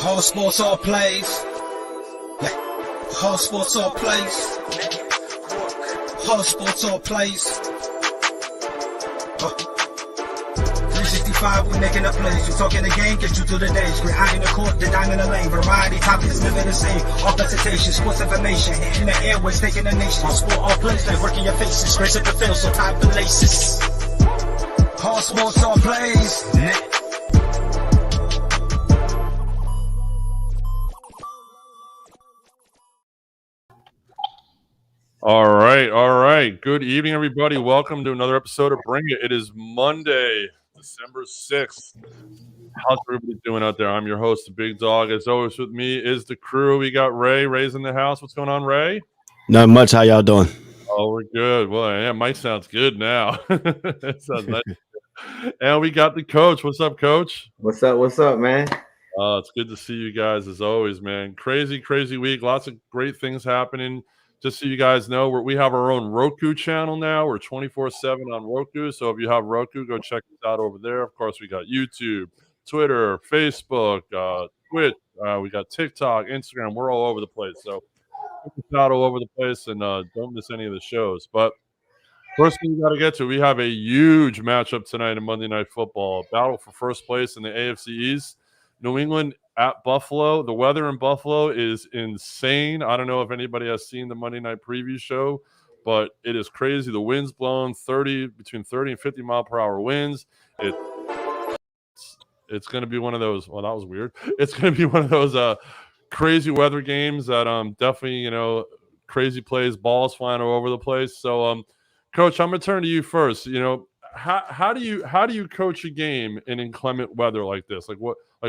All sports, all plays. Yeah. All sports, all plays. All sports, all plays. 365, we making a plays. You talking the game, get you through the days. We're high in the court, the dime in the lane. Variety, topics, living the same. All presentation, sports information. Hitting the airways, taking the nation. All sport, all plays, like working your faces. Grace at the field, so tie the laces. All sports, all plays. Yeah. All right. Good evening, everybody. Welcome to another episode of Bring It. It is Monday, December 6th. How's everybody doing out there? I'm your host, the Big Dog. As always, with me is the crew. We got Ray. Ray's in the house. What's going on, Ray? Not much. How y'all doing? Oh, we're good. Well, yeah, Mike sounds good now. Sounds nice. And we got the coach. What's up, coach? What's up, man? It's good to see you guys as always, man. Crazy week. Lots of great things happening. Just so you guys know, we have our own Roku channel now. We're 24/7 on Roku. So if you have Roku, go check us out over there. Of course, we got YouTube, Twitter, Facebook, Twitch. We got TikTok, Instagram. We're all over the place. So check us out all over the place and don't miss any of the shows. But first thing you got to get to, we have a huge matchup tonight in Monday Night Football. Battle for first place in the AFC East. New England at Buffalo. The weather in Buffalo is insane. I don't know if anybody has seen the Monday night preview show, but it is crazy. The wind's blowing between 30 and 50 mile per hour winds. It's going to be one of those. Well, that was weird. It's going to be one of those crazy weather games that definitely, crazy plays, balls flying all over the place. So, Coach, I'm going to turn to you first. How do you coach a game in inclement weather like this?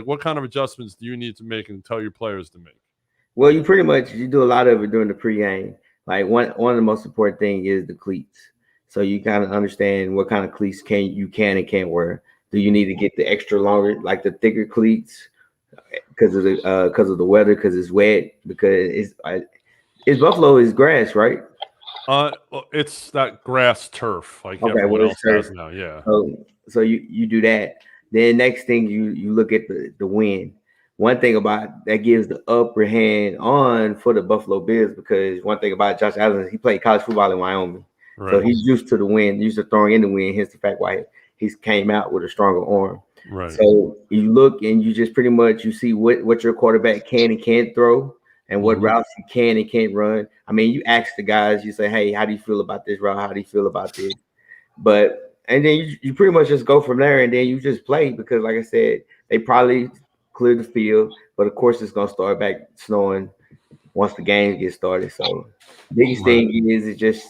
What kind of adjustments do you need to make and tell your players to make? Well, you do a lot of it during the pregame. Like one of the most important thing is the cleats. So you kind of understand what kind of cleats you can and can't wear. Do you need to get the extra longer, like the thicker cleats, because of the weather, because it's wet, because it's Buffalo is grass, right? It's that grass turf, like okay, everyone else has now. Yeah. So you do that. Then next thing you look at the wind. One thing about that gives the upper hand on for the Buffalo Bills, because one thing about Josh Allen is he played college football in Wyoming. Right. So he's used to the wind, used to throwing in the wind, hence the fact why he's came out with a stronger arm. Right. So you look and you just pretty much you see what your quarterback can and can't throw and what routes he can and can't run. I mean, you ask the guys, you say, hey, how do you feel about this route? How do you feel about this? And then you pretty much just go from there, and then you just play, because like I said, they probably clear the field, but of course it's gonna start back snowing once the game gets started. So biggest thing is just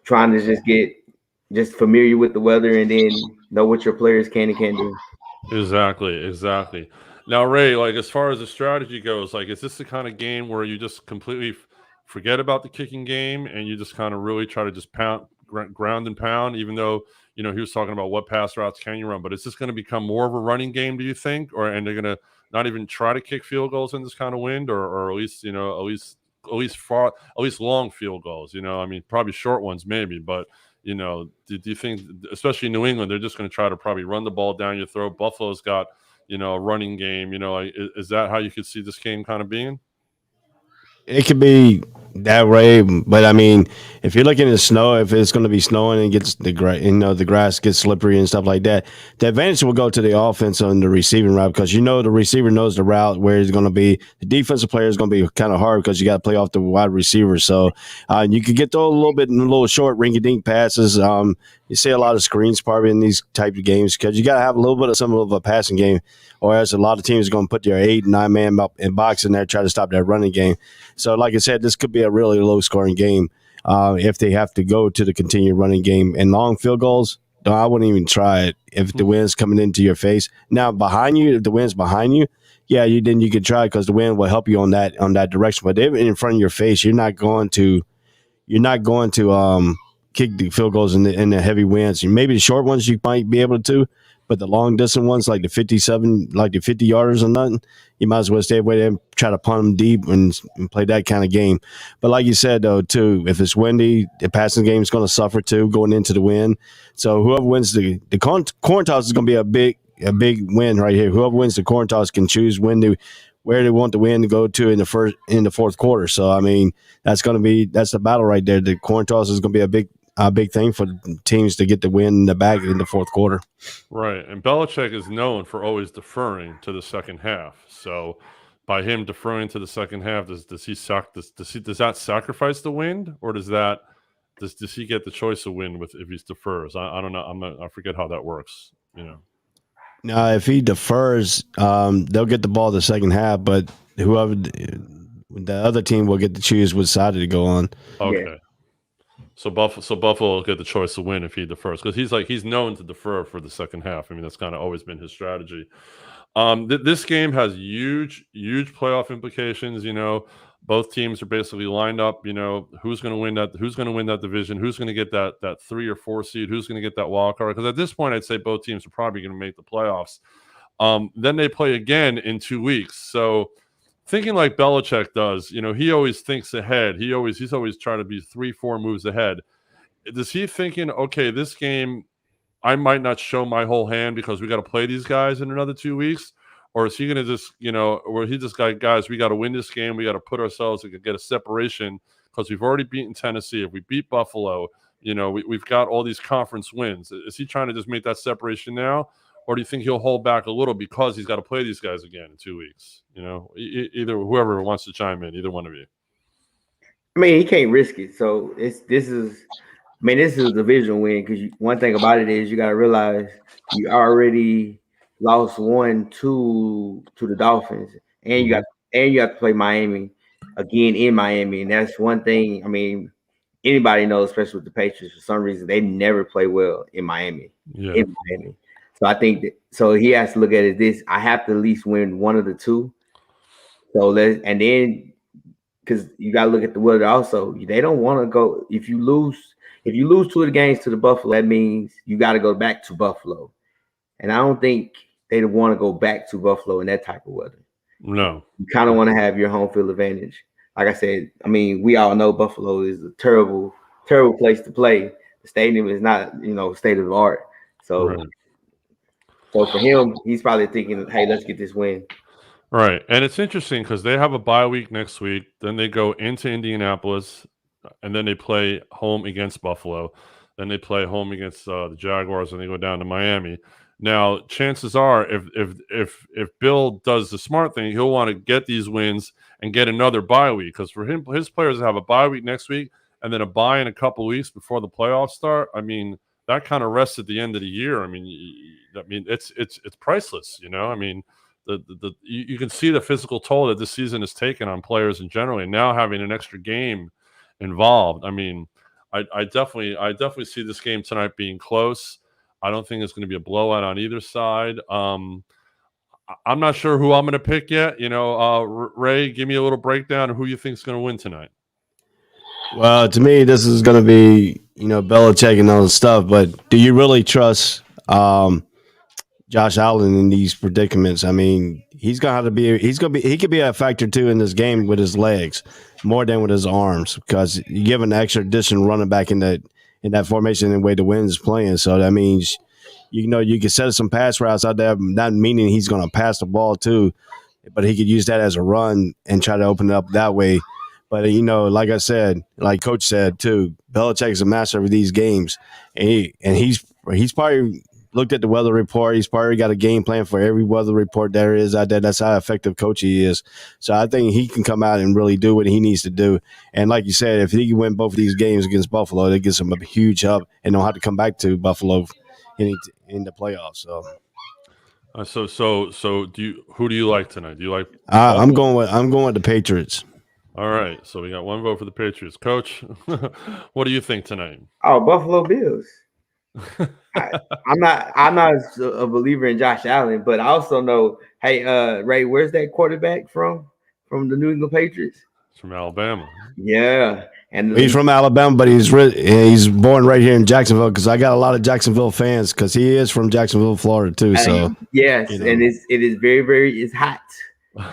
trying to just get familiar with the weather and then know what your players can and can't do. Exactly. Now, Ray, as far as the strategy goes, is this the kind of game where you just completely forget about the kicking game and you just kind of really try to just ground and pound, even though, he was talking about what pass routes can you run, but is this going to become more of a running game, do you think? And they're going to not even try to kick field goals in this kind of wind, or at least long field goals, probably short ones maybe, but do you think, especially in New England, they're just going to try to probably run the ball down your throat? Buffalo's got, a running game, is that how you could see this game kind of being? It could be that way, but I mean, if you're looking at snow, if it's going to be snowing and gets the grass gets slippery and stuff like that, the advantage will go to the offense on the receiving route, because the receiver knows the route where he's going to be. The defensive player is going to be kind of hard because you got to play off the wide receiver. So you could get those a little short, rinky-dink passes. You see a lot of screens probably in these type of games, because you got to have a little bit of some of a passing game, or else a lot of teams are going to put their 8 and 9 man in box in there, try to stop that running game. So like I said, this could be a really low scoring game if they have to go to the continued running game. And long field goals, no, I wouldn't even try it if the wind's coming into your face. Now behind you, if the wind's behind you, yeah, then you could try, because the wind will help you on that direction. But if in front of your face, you're not going to kick the field goals in the heavy winds. Maybe the short ones you might be able to, but the long distance ones, like the 50 yarders or nothing, you might as well stay away and try to punt them deep and play that kind of game. But like you said, though, too, if it's windy, the passing game is going to suffer too going into the wind. So whoever wins the coin toss is going to be a big big win right here. Whoever wins the coin toss can choose where they want the win to go to in the fourth quarter. So I mean, that's the battle right there. The coin toss is going to be a big thing for teams to get the win in the bag in the fourth quarter. Right, and Belichick is known for always deferring to the second half. So by him deferring to the second half, does that sacrifice the win, or does he get the choice of win if he defers? I don't know. I forget how that works. Now, if he defers, they'll get the ball the second half, but whoever the other team will get to choose which side to go on. Okay. Yeah. So Buffalo will get the choice to win if he defers, because he's known to defer for the second half. I mean, that's kind of always been his strategy. This game has huge playoff implications. Both teams are basically lined up. Who's going to win that division? Who's going to get that 3 or 4 seed? Who's going to get that wild card? Because at this point, I'd say both teams are probably going to make the playoffs. Then they play again in 2 weeks. So thinking like Belichick does, he always thinks ahead. He's always trying to be 3-4 moves ahead. Is he thinking, okay, this game I might not show my whole hand because we got to play these guys in another 2 weeks? Or is he going to just, or he just got, guys, we got to win this game. We got to put ourselves to get a separation because we've already beaten Tennessee. If we beat Buffalo, we've got all these conference wins. Is he trying to just make that separation now? Or do you think he'll hold back a little because he's got to play these guys again in 2 weeks? Either whoever wants to chime in, either one of you. I mean, he can't risk it. So this is a division win because one thing about it is you got to realize you already lost 1 to the Dolphins, and you have to play Miami again in Miami, and that's one thing. I mean, anybody knows, especially with the Patriots, for some reason they never play well in Miami. Yeah. In Miami. So I think so he has to look at it this. I have to at least win one of the two. So and then because you got to look at the weather also. They don't want to go if you lose 2 of the games to the Buffalo. That means you got to go back to Buffalo, and I don't think they want to go back to Buffalo in that type of weather. No, you kind of want to have your home field advantage. Like I said, I mean, we all know Buffalo is a terrible, terrible place to play. The stadium is not, state of the art. So. Right. So for him, he's probably thinking, hey, let's get this win. Right. And it's interesting because they have a bye week next week. Then they go into Indianapolis, and then they play home against Buffalo. Then they play home against the Jaguars, and they go down to Miami. Now, chances are, if Bill does the smart thing, he'll want to get these wins and get another bye week. Because for him, his players have a bye week next week and then a bye in a couple of weeks before the playoffs start. I mean, that kind of rests at the end of the year. I mean, it's priceless. I mean, you can see the physical toll that this season has taken on players in general, and now having an extra game involved. I mean, I definitely see this game tonight being close. I don't think it's going to be a blowout on either side. I'm not sure who I'm going to pick yet. Ray, give me a little breakdown of who you think is going to win tonight. Well, to me, this is going to be, Belichick and all the stuff. But do you really trust Josh Allen in these predicaments? I mean, he could be a factor too in this game with his legs more than with his arms because you give an extra addition running back in that formation and the way the wind is playing. So that means, you can set some pass routes out there, not meaning he's going to pass the ball too, but he could use that as a run and try to open it up that way. But, like I said, like Coach said, too, Belichick is a master of these games. And he's probably looked at the weather report. He's probably got a game plan for every weather report there is out there. That's how effective coach he is. So I think he can come out and really do what he needs to do. And like you said, if he can win both of these games against Buffalo, that gives him a huge help and don't have to come back to Buffalo in the playoffs. So. Who do you like tonight? Do you like? I'm going with the Patriots. All right, so we got one vote for the Patriots. Coach, what do you think tonight? Oh, Buffalo Bills. I'm not a believer in Josh Allen, but I also know, hey, Ray, where's that quarterback from the New England Patriots? It's from Alabama. Yeah, and he's from Alabama, but he's born right here in Jacksonville because I got a lot of Jacksonville fans because he is from Jacksonville, Florida too. So yes, and it is very, very hot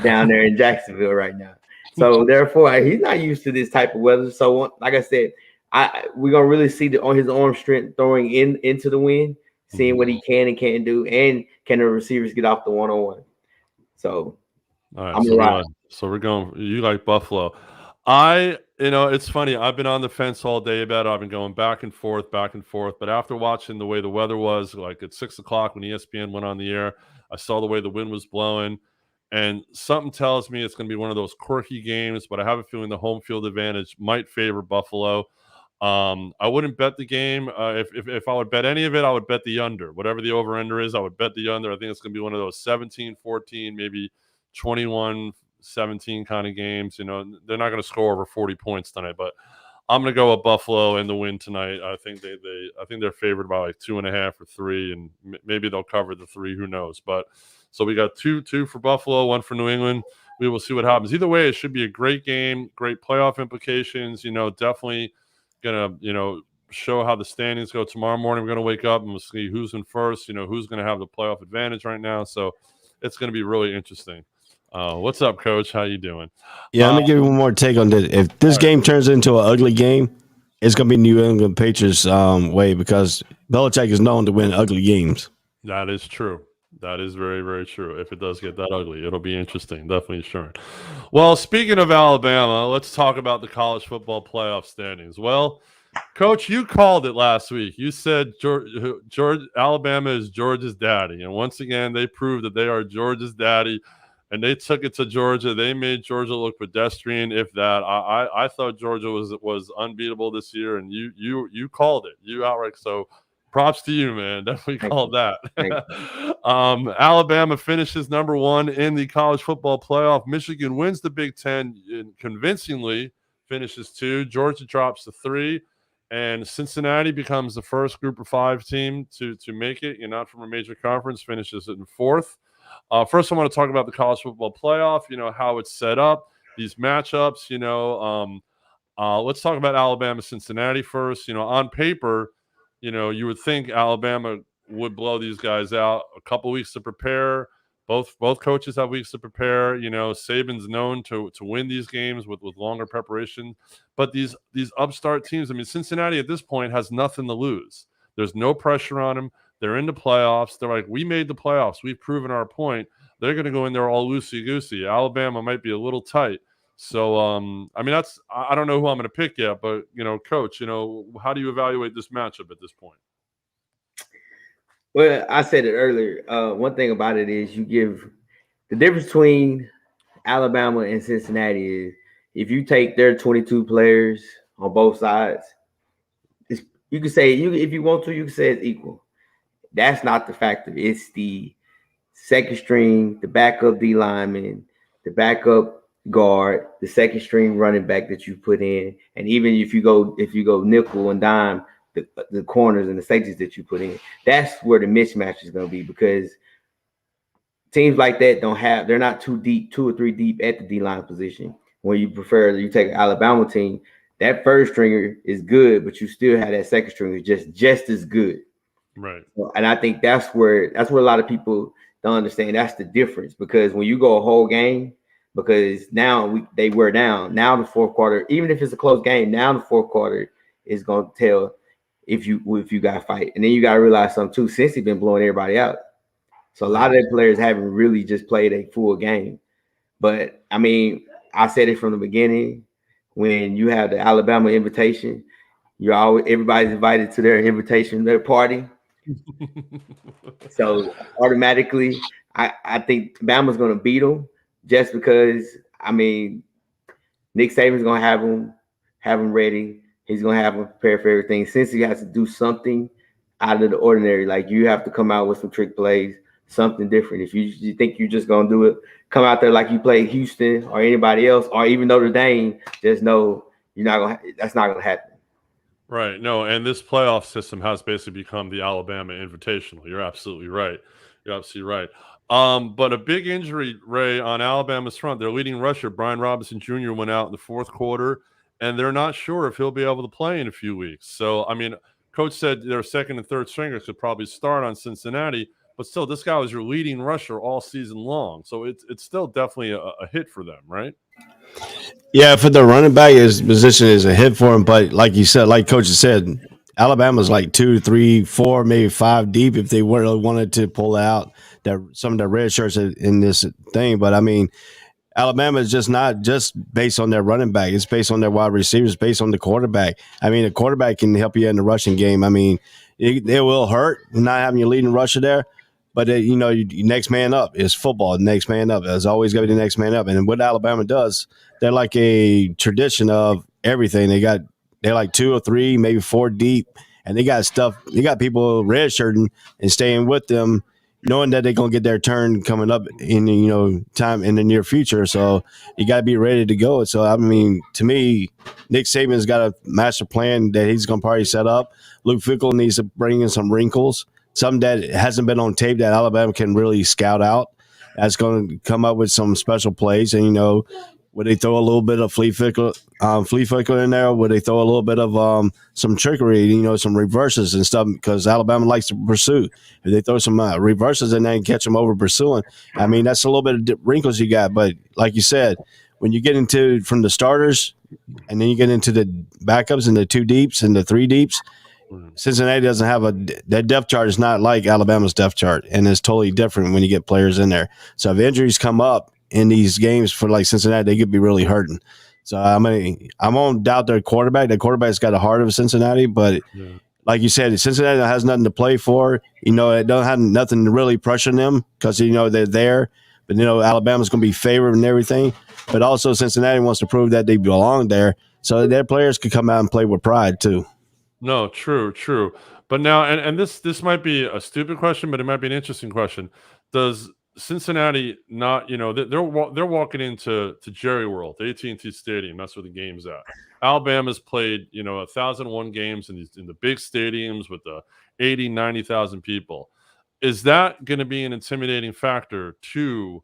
down there in Jacksonville right now. So therefore, he's not used to this type of weather. So like I said, we're gonna really see on his arm strength throwing into the wind. seeing what he can and can't do, and can the receivers get off the one-on-one. So, all right, so we're going. You like Buffalo? It's funny. I've been on the fence all day about it. I've been going back and forth. But after watching the way the weather was, like at 6 o'clock when ESPN went on the air, I saw the way the wind was blowing, and something tells me it's going to be one of those quirky games. But I have a feeling the home field advantage might favor Buffalo. I wouldn't bet the game. If I would bet any of it, I would bet the under. Whatever the over-under is, I would bet the under. I think it's going to be one of those 17-14, maybe 21-17 kind of games. They're not going to score over 40 points tonight, but I'm going to go with Buffalo in the win tonight. I think they're favored by like 2.5 or 3, and maybe they'll cover the 3. Who knows? But so we got two for Buffalo, 1 for New England. We will see what happens. Either way, it should be a great game, great playoff implications. Definitely gonna show how the standings go tomorrow morning. We're gonna wake up and we'll see who's in first. Who's gonna have the playoff advantage right now. So it's gonna be really interesting. What's up, Coach? How you doing? Yeah, let me give you one more take on this. If this game turns into an ugly game, it's gonna be New England Patriots way, because Belichick is known to win ugly games. That is true. That is very, very true. If it does get that ugly, it'll be interesting. Definitely sure. Well, speaking of Alabama, let's talk about the college football playoff standings. Well, Coach, you called it last week. You said Alabama is Georgia's daddy. And once again, they proved that they are Georgia's daddy. And they took it to Georgia. They made Georgia look pedestrian, if that. I thought Georgia was unbeatable this year, and you called it. You outright. So props to you, man. Definitely called that. Alabama finishes number 1 in the college football playoff. Michigan wins the Big Ten convincingly, finishes 2. Georgia drops to 3. And Cincinnati becomes the first Group of 5 team to make it. Not from a major conference, finishes it in 4th. First, I want to talk about the college football playoff, how it's set up, these matchups. Let's talk about Alabama-Cincinnati first. On paper, you would think Alabama would blow these guys out. A couple weeks to prepare. Both coaches have weeks to prepare. Saban's known to win these games with longer preparation. But these upstart teams, Cincinnati at this point has nothing to lose. There's no pressure on them. They're in the playoffs. They're like, we made the playoffs. We've proven our point. They're going to go in there all loosey-goosey. Alabama might be a little tight. So, I don't know who I'm going to pick yet, but, Coach, how do you evaluate this matchup at this point? Well, I said it earlier. One thing about it is you give the difference between Alabama and Cincinnati is if you take their 22 players on both sides, you can say, if you want to, you can say it's equal. That's not the factor. It's the second string, the backup D lineman, the backup guard, the second string running back that you put in, and even if you go nickel and dime, the corners and the safeties that you put in. That's where the mismatch is going to be, because teams like that they're not too deep, 2 or 3 deep at the D line position. When you take an Alabama team, that first stringer is good, but you still have that second stringer just as good. Right. And I think that's where a lot of people don't understand. That's the difference, because when you go a whole game, because now they were down. Now the fourth quarter, even if it's a close game, now the fourth quarter is going to tell if you got to fight. And then you got to realize something too. Since he's been blowing everybody out, so a lot of their players haven't really just played a full game. But I said it from the beginning. When you have the Alabama invitation, everybody's invited to their invitation, their party. So automatically, I think Bama's going to beat them, just because Nick Saban's going to have them ready. He's going to have them prepared for everything. Since he has to do something out of the ordinary, like you have to come out with some trick plays, something different. If you think you're just going to do it, come out there like you played Houston or anybody else, or even Notre Dame, just know that's not going to happen. Right. No, and this playoff system has basically become the Alabama Invitational. You're absolutely right. But a big injury, Ray, on Alabama's front. Their leading rusher, Brian Robinson Jr., went out in the fourth quarter, and they're not sure if he'll be able to play in a few weeks. So, Coach said their second and third stringers could probably start on Cincinnati, but still, this guy was your leading rusher all season long. So it's still definitely a hit for them, right? Yeah, for the running back, his position is a hit for him. But like you said, like Coach said, Alabama's like 2, 3, 4, maybe 5 deep if they wanted to pull out some of the red shirts in this thing. But I mean, Alabama is just not just based on their running back. It's based on their wide receivers, based on the quarterback. I mean, the quarterback can help you in the rushing game. I mean, it will hurt not having your leading rusher there, but next man up is football. Next man up. There's always going to be the next man up. And what Alabama does, they're like a tradition of everything. They're like 2 or 3, maybe 4 deep, and they got stuff. They got people redshirting and staying with them, knowing that they're gonna get their turn coming up in time in the near future. So you got to be ready to go. So I mean, to me, Nick Saban's got a master plan that he's gonna probably set up. Luke Fickell needs to bring in some wrinkles, something that hasn't been on tape that Alabama can really scout out. That's going to come up with some special plays, and would they throw a little bit of flea flicker in there? Would they throw a little bit of some trickery, some reverses and stuff? Because Alabama likes to pursue. If they throw some reverses in there and catch them over pursuing, I mean, that's a little bit of wrinkles you got. But like you said, when you get into from the starters and then you get into the backups and the 2 deeps and the 3 deeps, Cincinnati doesn't have their depth chart is not like Alabama's depth chart, and it's totally different when you get players in there. So if injuries come up in these games for like Cincinnati, they could be really hurting. So I won't doubt their quarterback. Their quarterback's got the heart of Cincinnati, but like you said, Cincinnati has nothing to play for. It don't have nothing to really pressure them because they're there. But Alabama's going to be favored and everything. But also Cincinnati wants to prove that they belong there, so their players could come out and play with pride too. No, true. But now, and this might be a stupid question, but it might be an interesting question. Does Cincinnati not, they're walking into Jerry World, the AT&T Stadium. That's where the game's at. Alabama's played, 1,001 games in the big stadiums with the 80, 90,000 people. Is that going to be an intimidating factor to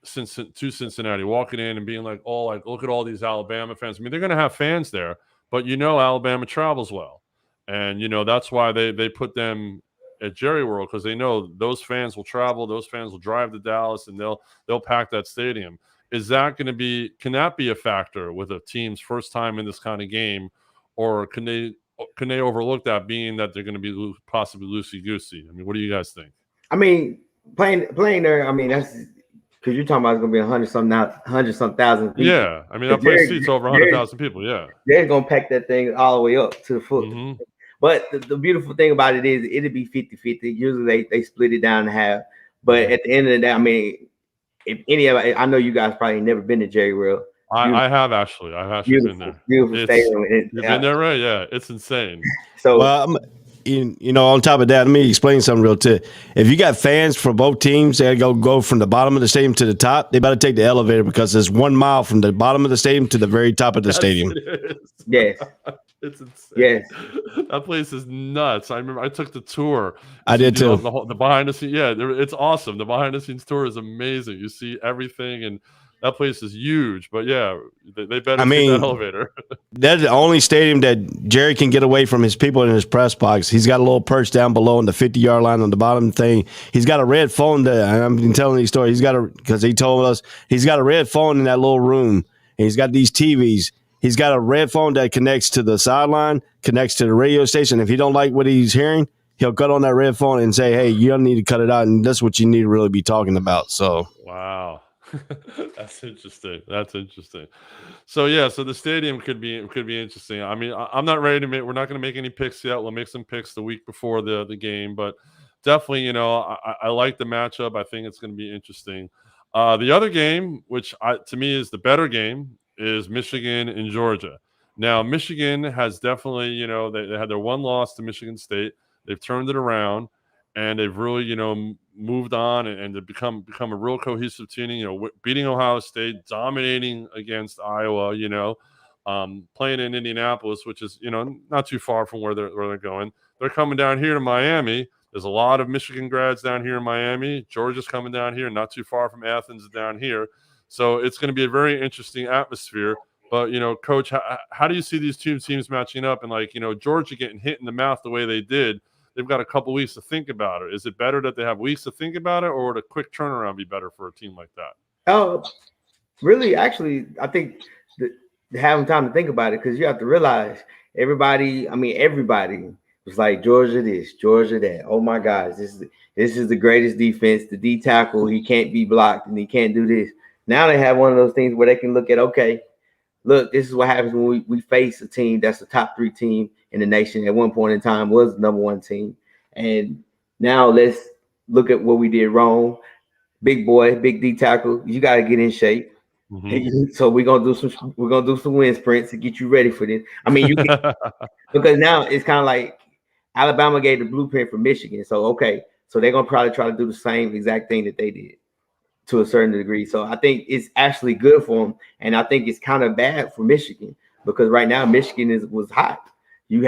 Cincinnati walking in and being like, look at all these Alabama fans? I mean, they're going to have fans there, but Alabama travels well. And, that's why they put them at Jerry World, because they know those fans will travel, those fans will drive to Dallas, and they'll pack that stadium. Is that going to be? Can that be a factor with a team's first time in this kind of game, or can they overlook that, being that they're going to be possibly loosey goosey? I mean, what do you guys think? I mean, playing there. I mean, that's because you're talking about it's going to be 100-some thousand people. Yeah, I mean, that place seats over 100,000 people. Yeah, they're going to pack that thing all the way up to the foot. Mm-hmm. But the beautiful thing about it is it'll be 50-50. Usually they split it down in half. But at the end of the day, I mean, if any of I know you guys probably never been to Jerry World. I have actually. I've actually been there. Beautiful stadium. You've been there, right? Yeah, it's insane. So, on top of that, let me explain something real quick. If you got fans for both teams, they go from the bottom of the stadium to the top. They better take the elevator, because there's 1 mile from the bottom of the stadium to the very top of the stadium. Yes. It's insane. Yes. That place is nuts. I remember I took the tour. I did too. The behind the scenes. Yeah, it's awesome. The behind the scenes tour is amazing. You see everything, and that place is huge. But yeah, they better take that elevator. That's the only stadium that Jerry can get away from his people in his press box. He's got a little perch down below on the 50-yard line on the bottom thing. He's got a red phone there. And I've been telling these stories. Because he told us he's got a red phone in that little room, and he's got these TVs. He's got a red phone that connects to the sideline, connects to the radio station. If he don't like what he's hearing, he'll cut on that red phone and say, "Hey, you don't need to cut it out, and that's what you need to really be talking about." So, wow, that's interesting. So yeah, so the stadium could be interesting. I mean, I'm not ready to we're not going to make any picks yet. We'll make some picks the week before the game, but definitely, I like the matchup. I think it's going to be interesting. The other game, which to me is the better game, is Michigan and Georgia. Now, Michigan has definitely, they had their 1 loss to Michigan State. They've turned it around, and they've really, moved on and they've become a real cohesive team. Beating Ohio State, dominating against Iowa. Playing in Indianapolis, which is not too far from where they're going. They're coming down here to Miami. There's a lot of Michigan grads down here in Miami. Georgia's coming down here, not too far from Athens down here. So it's going to be a very interesting atmosphere. But, Coach, how do you see these 2 teams matching up? And, Georgia getting hit in the mouth the way they did, they've got a couple weeks to think about it. Is it better that they have weeks to think about it, or would a quick turnaround be better for a team like that? Oh, really? Actually, I think having time to think about it, because you have to realize everybody. I mean, everybody was like Georgia this, Georgia that. Oh my gosh, this is the greatest defense. The D tackle, he can't be blocked and he can't do this. Now they have one of those things where they can look at, okay, look, this is what happens when we face a team that's the top 3 team in the nation. At one point in time was the number 1 team, and now let's look at what we did wrong. Big boy, big D tackle, you got to get in shape. Mm-hmm. So we're gonna do some wind sprints to get you ready for this. I mean, because now it's kind of like Alabama gave the blueprint for Michigan. So okay, so they're gonna probably try to do the same exact thing that they did to a certain degree. So I think it's actually good for them, and I think it's kind of bad for Michigan because right now Michigan was hot. You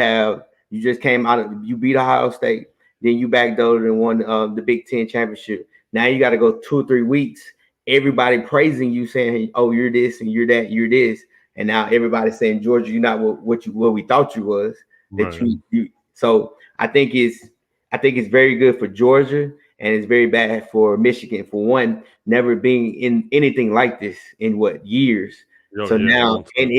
just came you beat Ohio State, then you backdoored and won the Big Ten championship. Now you got to go 2 or 3 weeks. Everybody praising you, saying, "Oh, you're this and you're that, you're this," and now everybody's saying, "Georgia, you're not what we thought you was." That right. you. So I think it's very good for Georgia, and it's very bad for Michigan for one never being in anything like this in years. So now and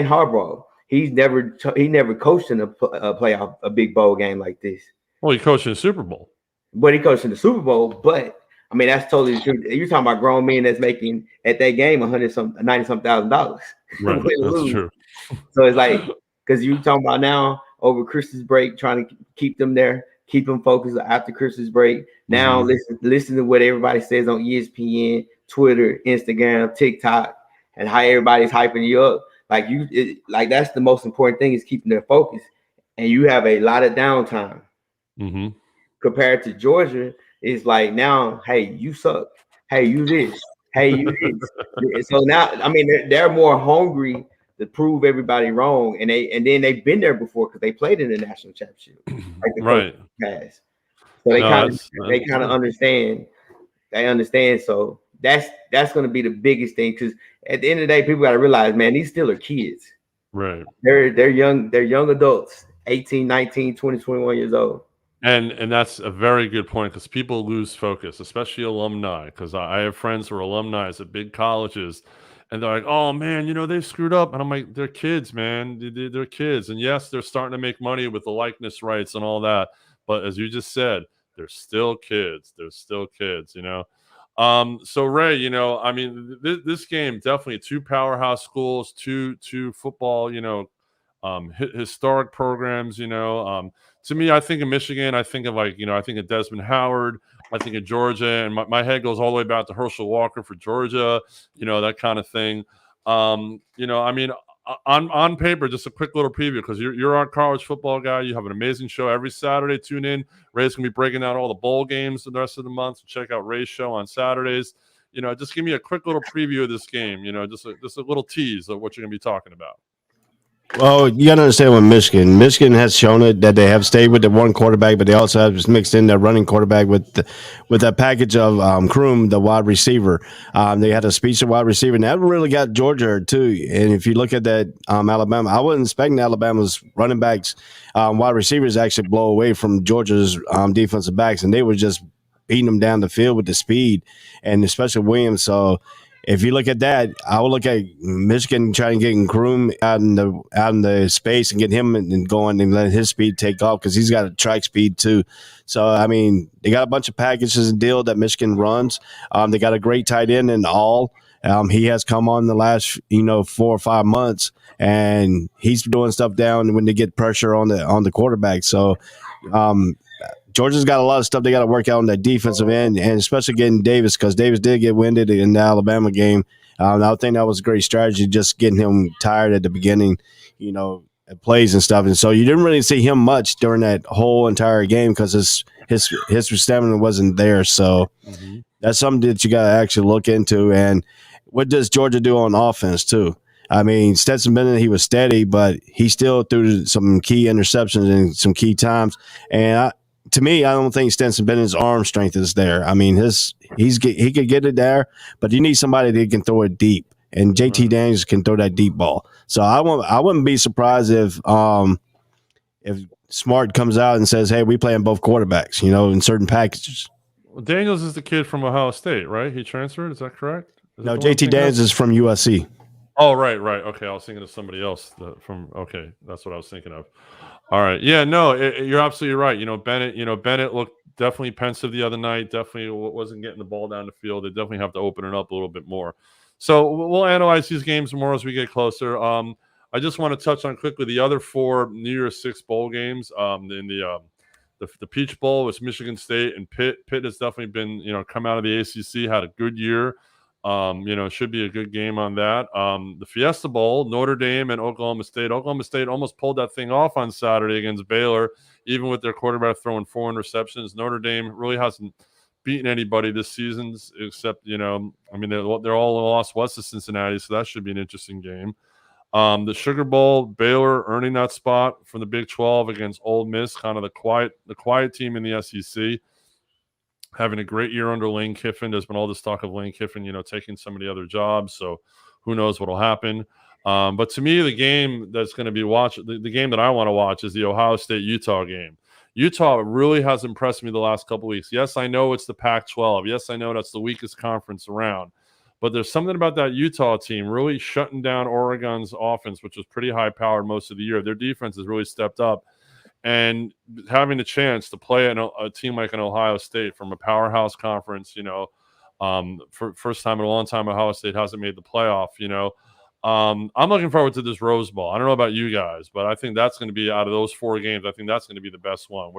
Harbaugh, he never coached in a playoff, a big bowl game like this. Well, he coached in the Super Bowl. But he coached in the Super Bowl, but. I mean, that's totally true. You're talking about grown men that's making at that game $90,000. Right, that's true. So it's like, because you talking about now over Christmas break, trying to keep them there, keep them focused after Christmas break. Now listen to what everybody says on ESPN, Twitter, Instagram, TikTok, and how everybody's hyping you up. Like that's the most important thing is keeping their focus. And you have a lot of downtime compared to Georgia. It's like now, hey, you suck. Hey, you this. Hey, you this. So now, I mean, they're more hungry to prove everybody wrong, and then they've been there before because they played in the national championship, like the right. Pass. So they kind of understand. They understand. So that's going to be the biggest thing because at the end of the day, people got to realize, man, these still are kids. Right. They're young. They're young adults, 18, 19, 20, 21 years old. And that's a very good point because people lose focus, especially alumni. Because I have friends who are alumni at big colleges, and they're like, "Oh man, they screwed up," and I'm like, "They're kids, man. They're kids, and yes, they're starting to make money with the likeness rights and all that. But as you just said, they're still kids. They're still kids, So Ray, I mean, this game definitely 2 powerhouse schools, two football, historic programs, to me, I think of Michigan. I think of I think of Desmond Howard. I think of Georgia, and my head goes all the way back to Herschel Walker for Georgia. That kind of thing. I mean, on paper, just a quick little preview because you're our college football guy. You have an amazing show every Saturday. Tune in. Ray's gonna be breaking down all the bowl games the rest of the month. So check out Ray's show on Saturdays. Just give me a quick little preview of this game. Just a little tease of what you're gonna be talking about. Well, you got to understand with Michigan has shown it that they have stayed with the one quarterback, but they also have just mixed in their running quarterback with that package of Kroom, the wide receiver. They had a speedster wide receiver, and that really got Georgia too. And if you look at that Alabama, I wasn't expecting Alabama's running backs, wide receivers actually blow away from Georgia's defensive backs, and they were just beating them down the field with the speed, and especially Williams. So if you look at that, I would look at Michigan trying to get Kroom out in the space and get him and going and let his speed take off because he's got a track speed too. So I mean, they got a bunch of packages and deal that Michigan runs. They got a great tight end in all. He has come on the last 4 or 5 months, and he's doing stuff down when they get pressure on the quarterback. So. Georgia's got a lot of stuff they got to work out on that defensive end, and especially getting Davis because Davis did get winded in the Alabama game. I think that was a great strategy, just getting him tired at the beginning, plays and stuff. And so you didn't really see him much during that whole entire game because his stamina wasn't there. So that's something that you got to actually look into. And what does Georgia do on offense too? I mean, Stetson Bennett, he was steady, but he still threw some key interceptions in some key times. And to me, I don't think Stetson Bennett's arm strength is there. I mean, he could get it there, but you need somebody that can throw it deep. And JT Daniels can throw that deep ball. So I wouldn't be surprised if Smart comes out and says, "Hey, we playing both quarterbacks," in certain packages. Well, Daniels is the kid from Ohio State, right? He transferred. Is that correct? No, JT Daniels is from USC. Oh, right. Okay, I was thinking of somebody else okay, that's what I was thinking of. All right. Yeah, no, you're absolutely right. Bennett looked definitely pensive the other night. Definitely wasn't getting the ball down the field. They definitely have to open it up a little bit more. So we'll analyze these games more as we get closer. I just want to touch on quickly the other 4 New Year's Six bowl games. In the Peach Bowl was Michigan State and Pitt. Pitt has definitely been, come out of the ACC, had a good year. Should be a good game on that. The Fiesta Bowl, Notre Dame and Oklahoma State. Oklahoma State almost pulled that thing off on Saturday against Baylor, even with their quarterback throwing 4 interceptions. Notre Dame really hasn't beaten anybody this season, except, they're all lost west of Cincinnati, so that should be an interesting game. The Sugar Bowl, Baylor earning that spot from the Big 12 against Ole Miss, kind of the quiet team in the SEC. Having a great year under Lane Kiffin. There's been all this talk of Lane Kiffin, taking some of the other jobs. So who knows what will happen. But to me, the game that's going to be watched, the game that I want to watch is the Ohio State-Utah game. Utah really has impressed me the last couple of weeks. Yes, I know it's the Pac-12. Yes, I know that's the weakest conference around. But there's something about that Utah team really shutting down Oregon's offense, which was pretty high-powered most of the year. Their defense has really stepped up. And having a chance to play a team like an Ohio State from a powerhouse conference, for first time in a long time, Ohio State hasn't made the playoff, I'm looking forward to this Rose Bowl. I don't know about you guys, but I think that's going to be, out of those 4 games, I think that's going to be the best one.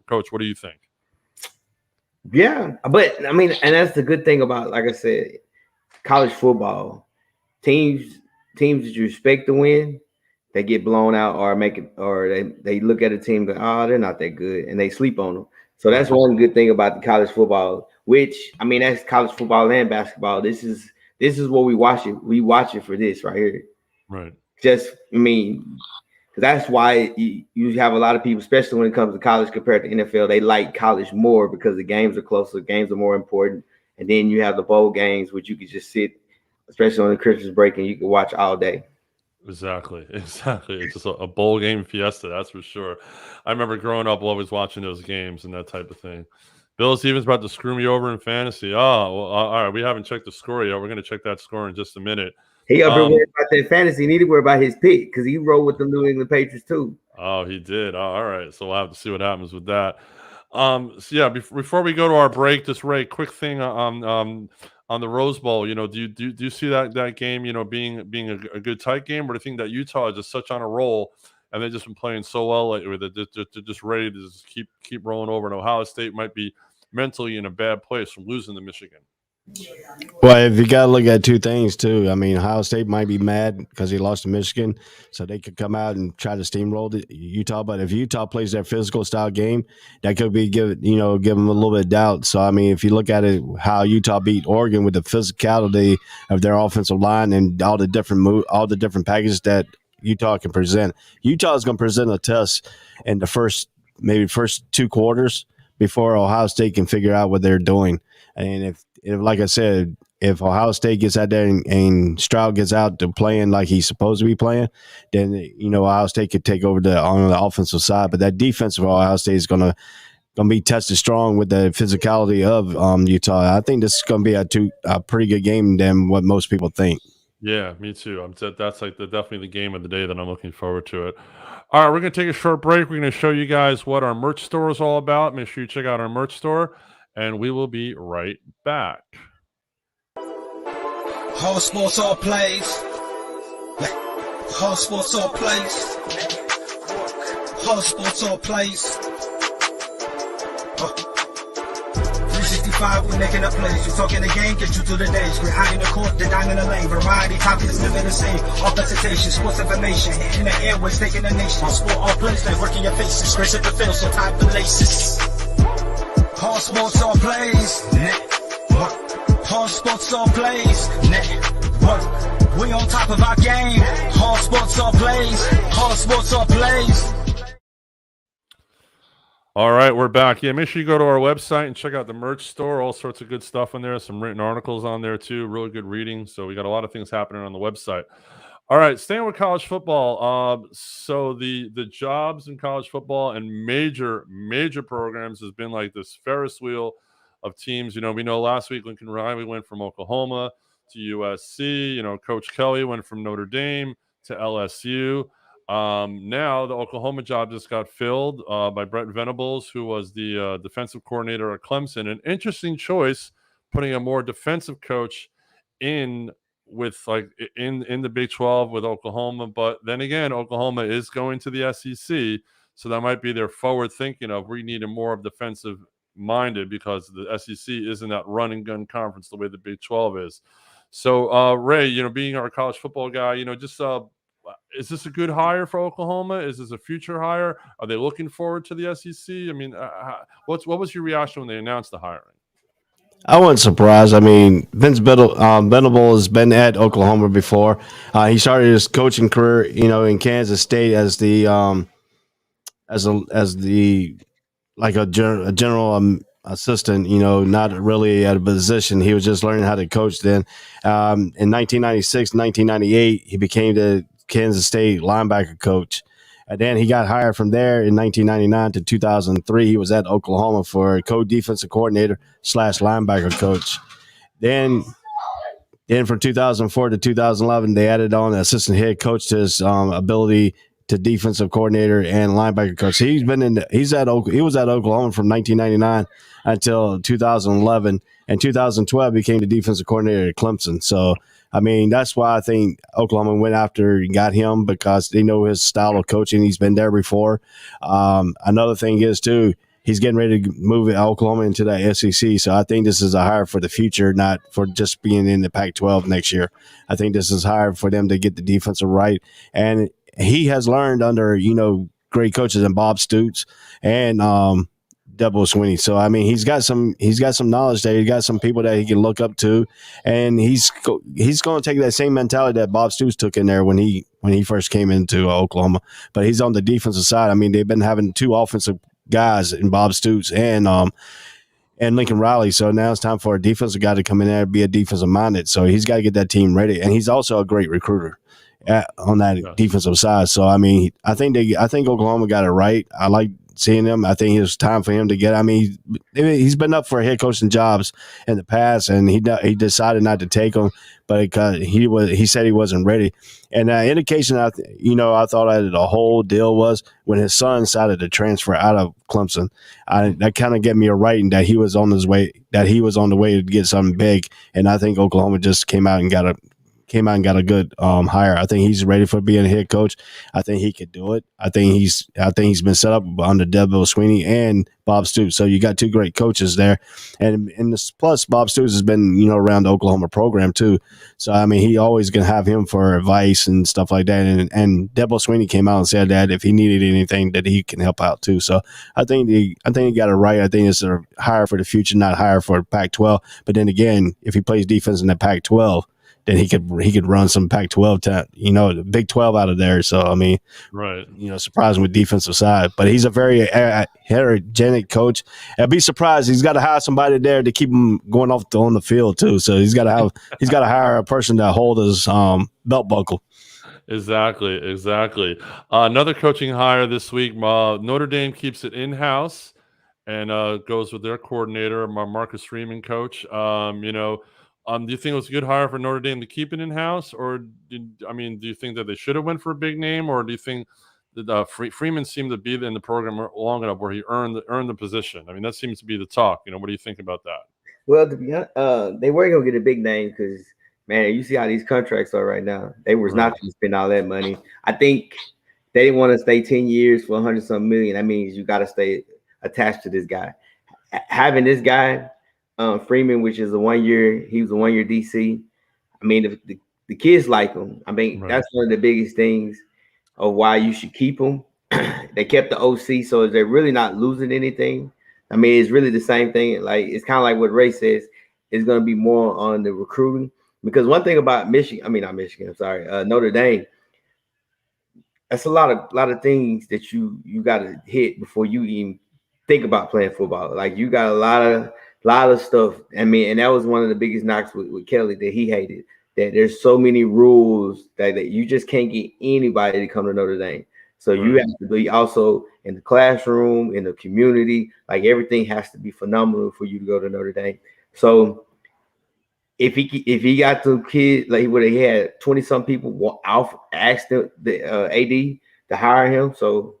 Coach, what do you think? Yeah, but I mean, and that's the good thing about, like I said, college football. Teams that you expect to win, they get blown out or they look at a team and go, oh, they're not that good, and they sleep on them. So that's one good thing about the college football, which, I mean, that's college football and basketball. This is what we watch it. We watch it for this right here. Right. Because that's why you have a lot of people, especially when it comes to college compared to NFL, they like college more because the games are closer, games are more important. And then you have the bowl games, which you could just sit, especially on the Christmas break, and you can watch all day. Exactly. It's just a bowl game fiesta, that's for sure. I remember growing up always watching those games and that type of thing. Bill Stevens about to screw me over in fantasy. Oh, well, all right. We haven't checked the score yet. We're going to check that score in just a minute. He up here worried about that fantasy. He need to worry about his pick because he rolled with the New England Patriots too. Oh, he did. Oh, all right. So we'll have to see what happens with that. So yeah, before we go to our break, just Ray, quick thing on the Rose Bowl. Do you see that game, being a good tight game, or do you think that Utah is just such on a roll and they've just been playing so well lately that they're just ready to just keep rolling over, and Ohio State might be mentally in a bad place from losing to Michigan? Well, if you got to look at 2 things too. I mean, Ohio State might be mad because he lost to Michigan, so they could come out and try to steamroll Utah. But if Utah plays their physical style game, that could be give them a little bit of doubt. So I mean, if you look at it, how Utah beat Oregon with the physicality of their offensive line and all the different packages that Utah can present, Utah is going to present a test in the first 2 quarters before Ohio State can figure out what they're doing. And if like I said, if Ohio State gets out there and Stroud gets out to playing like he's supposed to be playing, then Ohio State could take over on the offensive side. But that defense of Ohio State is gonna be tested strong with the physicality of Utah. I think this is gonna be a pretty good game than what most people think. Yeah, me too. That's like definitely the game of the day that I'm looking forward to it. All right, we're going to take a short break. We're going to show you guys what our merch store is all about. Make sure you check out our merch store, and we will be right back. Whole sports all plays. Whole sports all plays. Whole sports all plays. 365, we're making a plays. You talking the game, get you through the days. We're high in the court, the dime in the lane. Variety, topics, living the same. All presentation, sports information. Hitting the airways, taking the nation. Sport all plays, like working your faces. Grace at the field, so tie the laces. All sports all plays. Network. All sports all plays. Network. We on top of our game. All sports all plays. All sports all plays. All right, we're back. Yeah, make sure you go to our website and check out the merch store. All sorts of good stuff on there. Some written articles on there too. Really good reading. So we got a lot of things happening on the website. All right, staying with college football. So the jobs in college football and major programs has been like this Ferris wheel of teams. We know last week Lincoln Riley went from Oklahoma to USC. Coach Kelly went from Notre Dame to LSU. Now the Oklahoma job just got filled by Brett Venables, who was the defensive coordinator at Clemson. An interesting choice, putting a more defensive coach in the Big 12 with Oklahoma. But then again, Oklahoma is going to the SEC, so that might be their forward thinking of we need a more of defensive minded, because the SEC isn't that run and gun conference the way the Big 12 is. So Ray, being our college football guy, just is this a good hire for Oklahoma? Is this a future hire? Are they looking forward to the SEC? I mean, what was your reaction when they announced the hiring? I wasn't surprised. I mean, Vince Venable has been at Oklahoma before. He started his coaching career, in Kansas State as the general assistant. Not really at a position. He was just learning how to coach. Then, in 1996, 1998, he became the Kansas State linebacker coach. And then he got hired from there in 1999 to 2003. He was at Oklahoma for co-defensive coordinator / linebacker coach. Then from 2004 to 2011, they added on an assistant head coach to his ability to defensive coordinator and linebacker coach. He was at Oklahoma from 1999 until 2011. And 2012 became the defensive coordinator at Clemson. So, I mean, that's why I think Oklahoma went after and got him, because they know his style of coaching. He's been there before. Another thing is, too, he's getting ready to move Oklahoma into the SEC. So I think this is a hire for the future, not for just being in the Pac-12 next year. I think this is a hire for them to get the defensive right. And he has learned under, great coaches in Bob Stoops and Debo Swinney. So I mean, he's got some knowledge there. He's got some people that he can look up to, and he's going to take that same mentality that Bob Stoops took in there when he first came into Oklahoma. But he's on the defensive side. I mean, they've been having two offensive guys in Bob Stoops and Lincoln Riley. So now it's time for a defensive guy to come in there and be a defensive minded. So he's got to get that team ready, and he's also a great recruiter on that defensive side. So I mean, I think Oklahoma got it right. I like seeing him. I think it's time for him to get. I mean, he's been up for head coaching jobs in the past, and he decided not to take them, but he said he wasn't ready. And the indication I thought out of the whole deal was when his son decided to transfer out of Clemson. That kind of gave me a writing that he was on his way, that he was on the way to get something big. And I think Oklahoma just came out and got a good hire. I think he's ready for being a head coach. I think he could do it. I think he's been set up under Debo Swinney and Bob Stoops. So you got two great coaches there, and plus Bob Stoops has been around the Oklahoma program too. So I mean, he always gonna have him for advice and stuff like that. And Debo Swinney came out and said that if he needed anything, that he can help out too. So I think he got it right. I think it's a hire for the future, not hire for Pac-12. But then again, if he plays defense in the Pac-12, then he could run some Pac-12, the Big 12 out of there. So I mean, right, surprising with defensive side, but he's a very heterogenic coach. I'd be surprised he's got to hire somebody there to keep him going on the field too. So he's got to hire a person to hold his belt buckle. Exactly. Another coaching hire this week. Notre Dame keeps it in house and goes with their coordinator, Marcus Freeman coach. Do you think it was a good hire for Notre Dame to keep it in-house, or do you think that they should have went for a big name, or do you think that Freeman seemed to be in the program long enough where he earned the position? I mean, that seems to be the talk. What do you think about that? Well, to be honest, they weren't gonna get a big name because, man, you see how these contracts are right now. They was not going to spend all that money. I think they didn't want to stay 10 years for $100-something million. That means you got to stay attached to this guy. Having this guy. Freeman, which is he was a 1-year DC. I mean, the kids like him. I mean, That's one of the biggest things of why you should keep him. They kept the OC, so they're really not losing anything. I mean, it's really the same thing. Like, it's kind of like what Ray says. It's going to be more on the recruiting, because one thing about Notre Dame, that's a lot of things that you got to hit before you even think about playing football. Like, you got a lot of stuff. I mean, and that was one of the biggest knocks with Kelly that he hated, that there's so many rules that you just can't get anybody to come to Notre Dame. So you have to be also in the classroom, in the community, like everything has to be phenomenal for you to go to Notre Dame. So if he got the kid like he had 20 some people asked the AD to hire him. So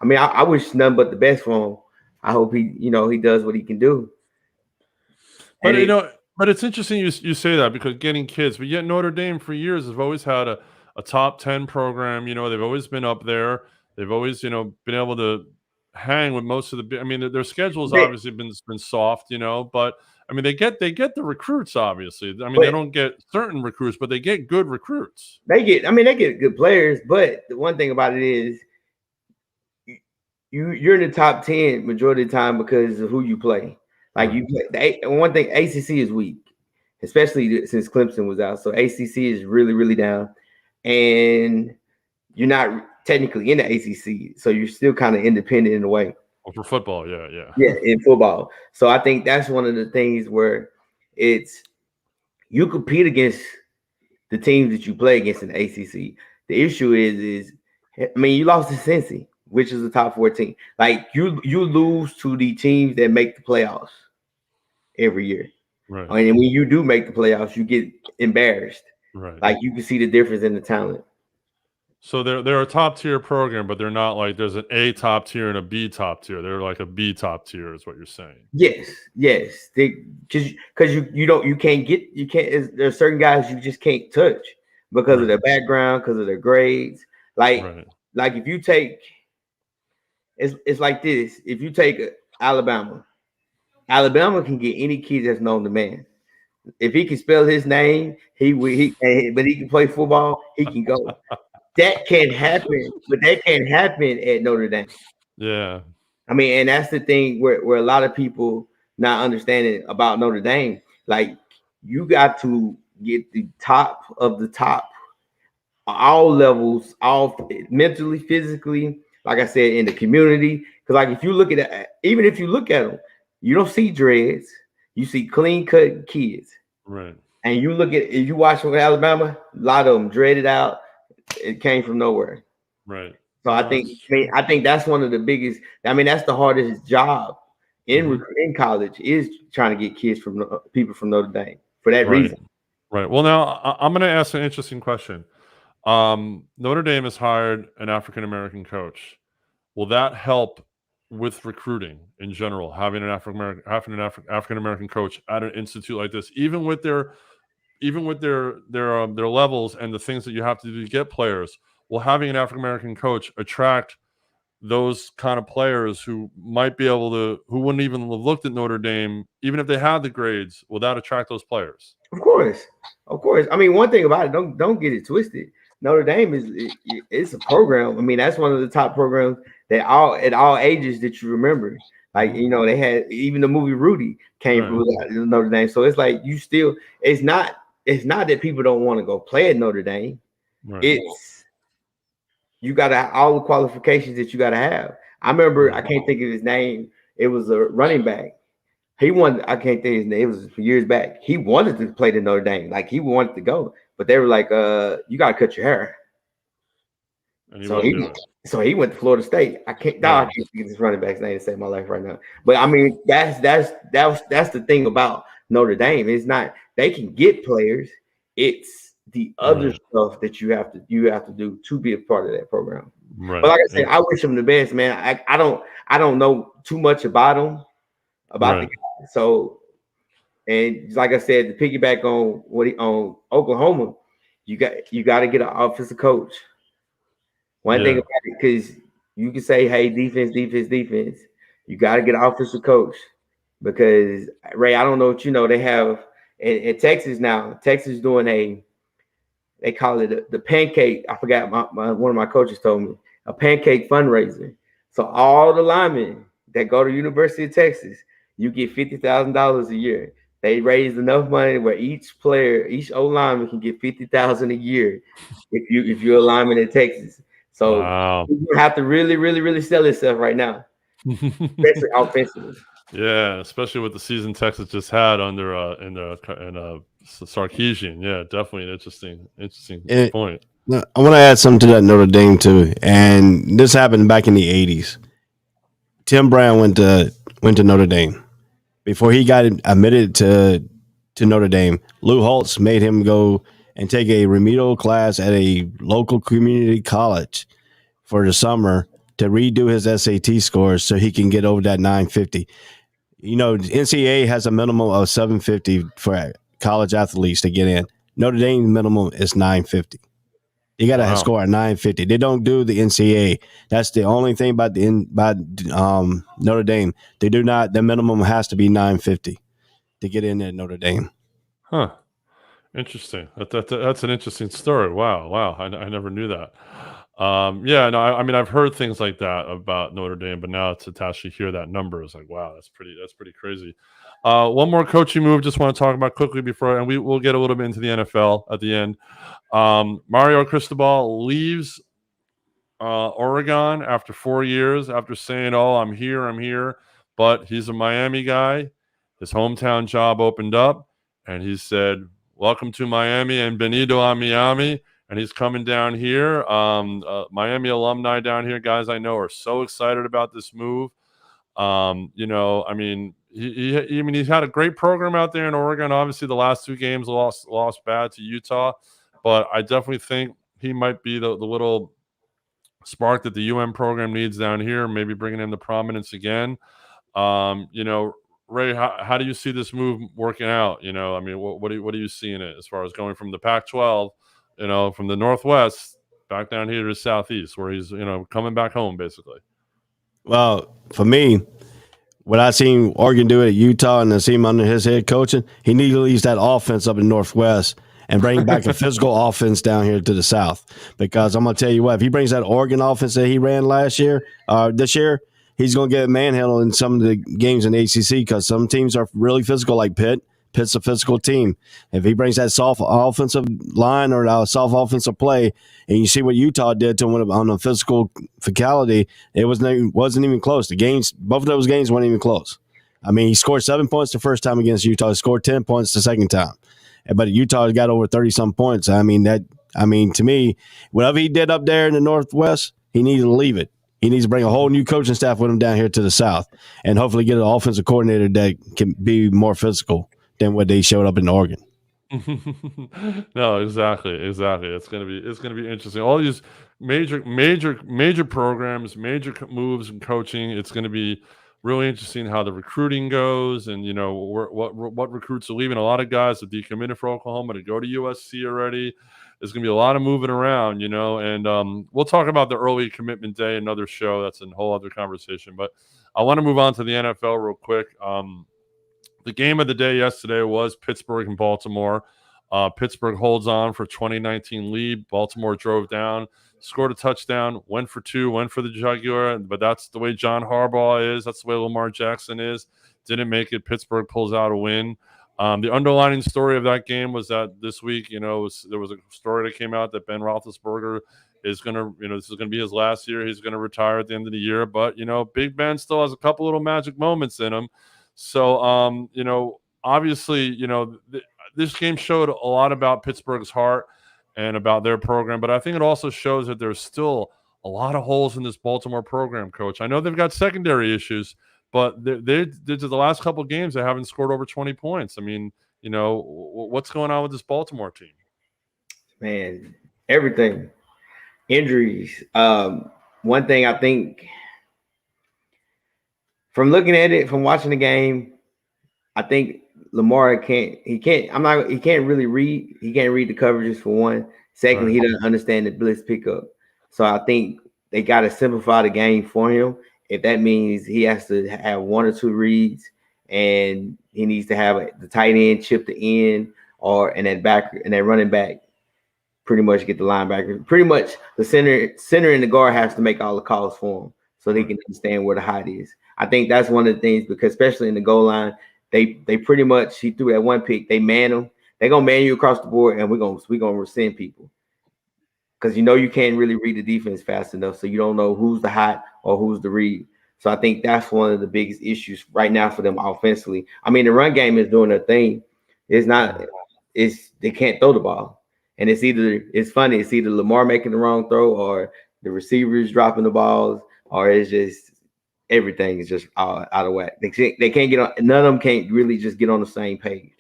I mean, I wish nothing but the best for him. I hope he does what he can do. But but it's interesting you say that, because getting kids, but yet Notre Dame for years has always had a top 10 program. They've always been up there. They've always been able to hang with most of the. I mean, their schedule's obviously been soft, but I mean they get the recruits. Obviously, I mean they don't get certain recruits, but they get good recruits. They get good players, but the one thing about it is you're in the top 10 majority of the time because of who you play. Like one thing, ACC is weak, especially since Clemson was out. So ACC is really, really down, and you're not technically in the ACC, so you're still kind of independent in a way. Well, for football, yeah, in football. So I think that's one of the things where you compete against the teams that you play against in the ACC. The issue is I mean, you lost to Cincy, which is the top 14. Like you lose to the teams that make the playoffs every year. Right. And when you do make the playoffs, you get embarrassed. Right. Like you can see the difference in the talent. So they're a top tier program, but they're not like there's an A top tier and a B top tier. They're like a B top tier, is what you're saying. Yes. Because you can't. There's certain guys you just can't touch because of their background, because of their grades. Like if you take, it's like this. If you take Alabama can get any kid that's known to man. If he can spell his name, but he can play football, he can go. That can happen, but that can't happen at Notre Dame. Yeah. I mean, and that's the thing where a lot of people not understanding about Notre Dame. Like, you got to get the top of the top, all levels, all mentally, physically, like I said, in the community. Because, like, if you look at it, even if you look at them, you don't see dreads. You see clean-cut kids. Right. And if you watch from Alabama, a lot of them dreaded out. It came from nowhere. Right. So I think that's one of the biggest. I mean, that's the hardest job in college, is trying to get kids from people from Notre Dame for that reason. Right. Well, now I'm going to ask an interesting question. Notre Dame has hired an African American coach. Will that help with recruiting in general? Having an African American coach at an institute like this, even with their levels and the things that you have to do to get players, will having an African American coach attract those kind of players who might be able to, who wouldn't even have looked at Notre Dame, even if they had the grades? Will that attract those players? Of course. I mean, one thing about it, don't get it twisted. Notre Dame it's a program. I mean, that's one of the top programs that at all ages that you remember. Like, they had even the movie Rudy came from Notre Dame. So it's like it's not that people don't want to go play at Notre Dame. Right. It's you got to all the qualifications that you got to have. I remember, I can't think of his name. It was a running back. I can't think of his name. It was years back. He wanted to play the Notre Dame. Like, he wanted to go, but they were like, you got to cut your hair. So he went to Florida State. I can't think this running back's name to save my life right now. But I mean, that's the thing about Notre Dame. It's not, they can get players. It's the other stuff that you have to do to be a part of that program. Right. But like I said, I wish him the best, man. I don't know too much about him, the guy. So, and like I said, to piggyback on Oklahoma, you got to get an offensive coach. One thing about it, because you can say, hey, defense. You got to get an offensive coach, because, Ray, I don't know what you know. They have in Texas now. Texas doing they call it the pancake. I forgot, one of my coaches told me, a pancake fundraiser. So all the linemen that go to University of Texas, you get $50,000 a year. They raised enough money where each O lineman can get $50,000 a year if you're a lineman in Texas. So you have to really, really, really sell itself right now, especially offensively. Yeah, especially with the season Texas just had under in Sarkisian. Yeah, definitely an interesting point. I want to add something to that Notre Dame too, and this happened back in the '80s. Tim Brown went to Notre Dame before he got admitted to to Notre Dame. Lou Holtz made him go and take a remedial class at a local community college for the summer to redo his SAT scores so he can get over that 950. You know, NCAA has a minimum of 750 for college athletes to get in. Notre Dame's minimum is 950. You got to score at 950. They don't do the NCAA. That's the only thing about Notre Dame. They do not. The minimum has to be 950 to get in at Notre Dame. Huh. Interesting. That's an interesting story. Wow. I never knew that. Yeah, no, I mean, I've heard things like that about Notre Dame, but now to actually hear that number is like, wow, that's pretty crazy. One more coaching move, just want to talk about quickly before, and we'll get a little bit into the NFL at the end. Mario Cristobal leaves Oregon after 4 years, after saying, "Oh, I'm here," but he's a Miami guy. His hometown job opened up, and he said, "Welcome to Miami and Benito a Miami." And he's coming down here. Miami alumni down here, guys I know, are so excited about this move. You know, I mean, he's had a great program out there in Oregon. Obviously, the last 2 games lost bad to Utah, but I definitely think he might be the little spark that the UM program needs down here. Maybe bringing him to prominence again. You know, Ray, how do you see this move working out? You know, I mean, what do you see in it as far as going from the Pac-12? You know, from the Northwest back down here to the Southeast, where he's, you know, coming back home, basically. Well, for me, what I seen Oregon do it at Utah and I see him under his head coaching, he needs to leave that offense up in the Northwest and bring back a physical offense down here to the South. Because I'm going to tell you what, if he brings that Oregon offense that he ran this year, he's going to get manhandled in some of the games in the ACC because some teams are really physical like Pitt. Pitt's a physical team. If he brings that soft offensive line or soft offensive play, and you see what Utah did to him on the physical physicality, it wasn't even close. Both of those games weren't even close. I mean, he scored 7 points the first time against Utah. He scored 10 points the second time. But Utah got over 30-some points. I mean, to me, whatever he did up there in the Northwest, he needed to leave it. He needs to bring a whole new coaching staff with him down here to the South and hopefully get an offensive coordinator that can be more physical than what they showed up in Oregon. No, exactly. It's gonna be interesting. All these major programs, major moves in coaching. It's gonna be really interesting how the recruiting goes, and you know what recruits are leaving. A lot of guys that decommitted for Oklahoma to go to USC already. There's gonna be a lot of moving around, you know. And we'll talk about the early commitment day, another show. That's a whole other conversation. But I want to move on to the NFL real quick. The game of the day yesterday was Pittsburgh and Baltimore. Pittsburgh holds on for 2019 lead. Baltimore drove down, scored a touchdown, went for 2, went for the jugular. But that's the way John Harbaugh is. That's the way Lamar Jackson is. Didn't make it. Pittsburgh pulls out a win. The underlining story of that game was that this week, you know, there was a story that came out that Ben Roethlisberger is going to, you know, this is going to be his last year. He's going to retire at the end of the year. But, you know, Big Ben still has a couple little magic moments in him. So, you know, obviously, you know, this game showed a lot about Pittsburgh's heart and about their program, but I think it also shows that there's still a lot of holes in this Baltimore program, Coach. I know they've got secondary issues, but they did the last couple of games, they haven't scored over 20 points. I mean, you know, what's going on with this Baltimore team? Man, everything. Injuries. One thing I think, from looking at it, from watching the game, I think Lamar can't really read. He can't read the coverages for one. Secondly, he doesn't understand the blitz pickup. So I think they got to simplify the game for him. If that means he has to have 1 or 2 reads, and he needs to have the tight end chip the end, and that running back pretty much get the linebacker. Pretty much the center and the guard has to make all the calls for him so they can understand where the height is. I think that's one of the things, because especially in the goal line, they pretty much, he threw that one pick, they man them. They're gonna man you across the board, and we're gonna rescind people. Because you know you can't really read the defense fast enough, so you don't know who's the hot or who's the read. So I think that's one of the biggest issues right now for them offensively. I mean, the run game is doing their thing. They can't throw the ball. And it's either Lamar making the wrong throw, or the receivers dropping the balls, or it's just everything is just out of whack. They can't get on. None of them can't really just get on the same page.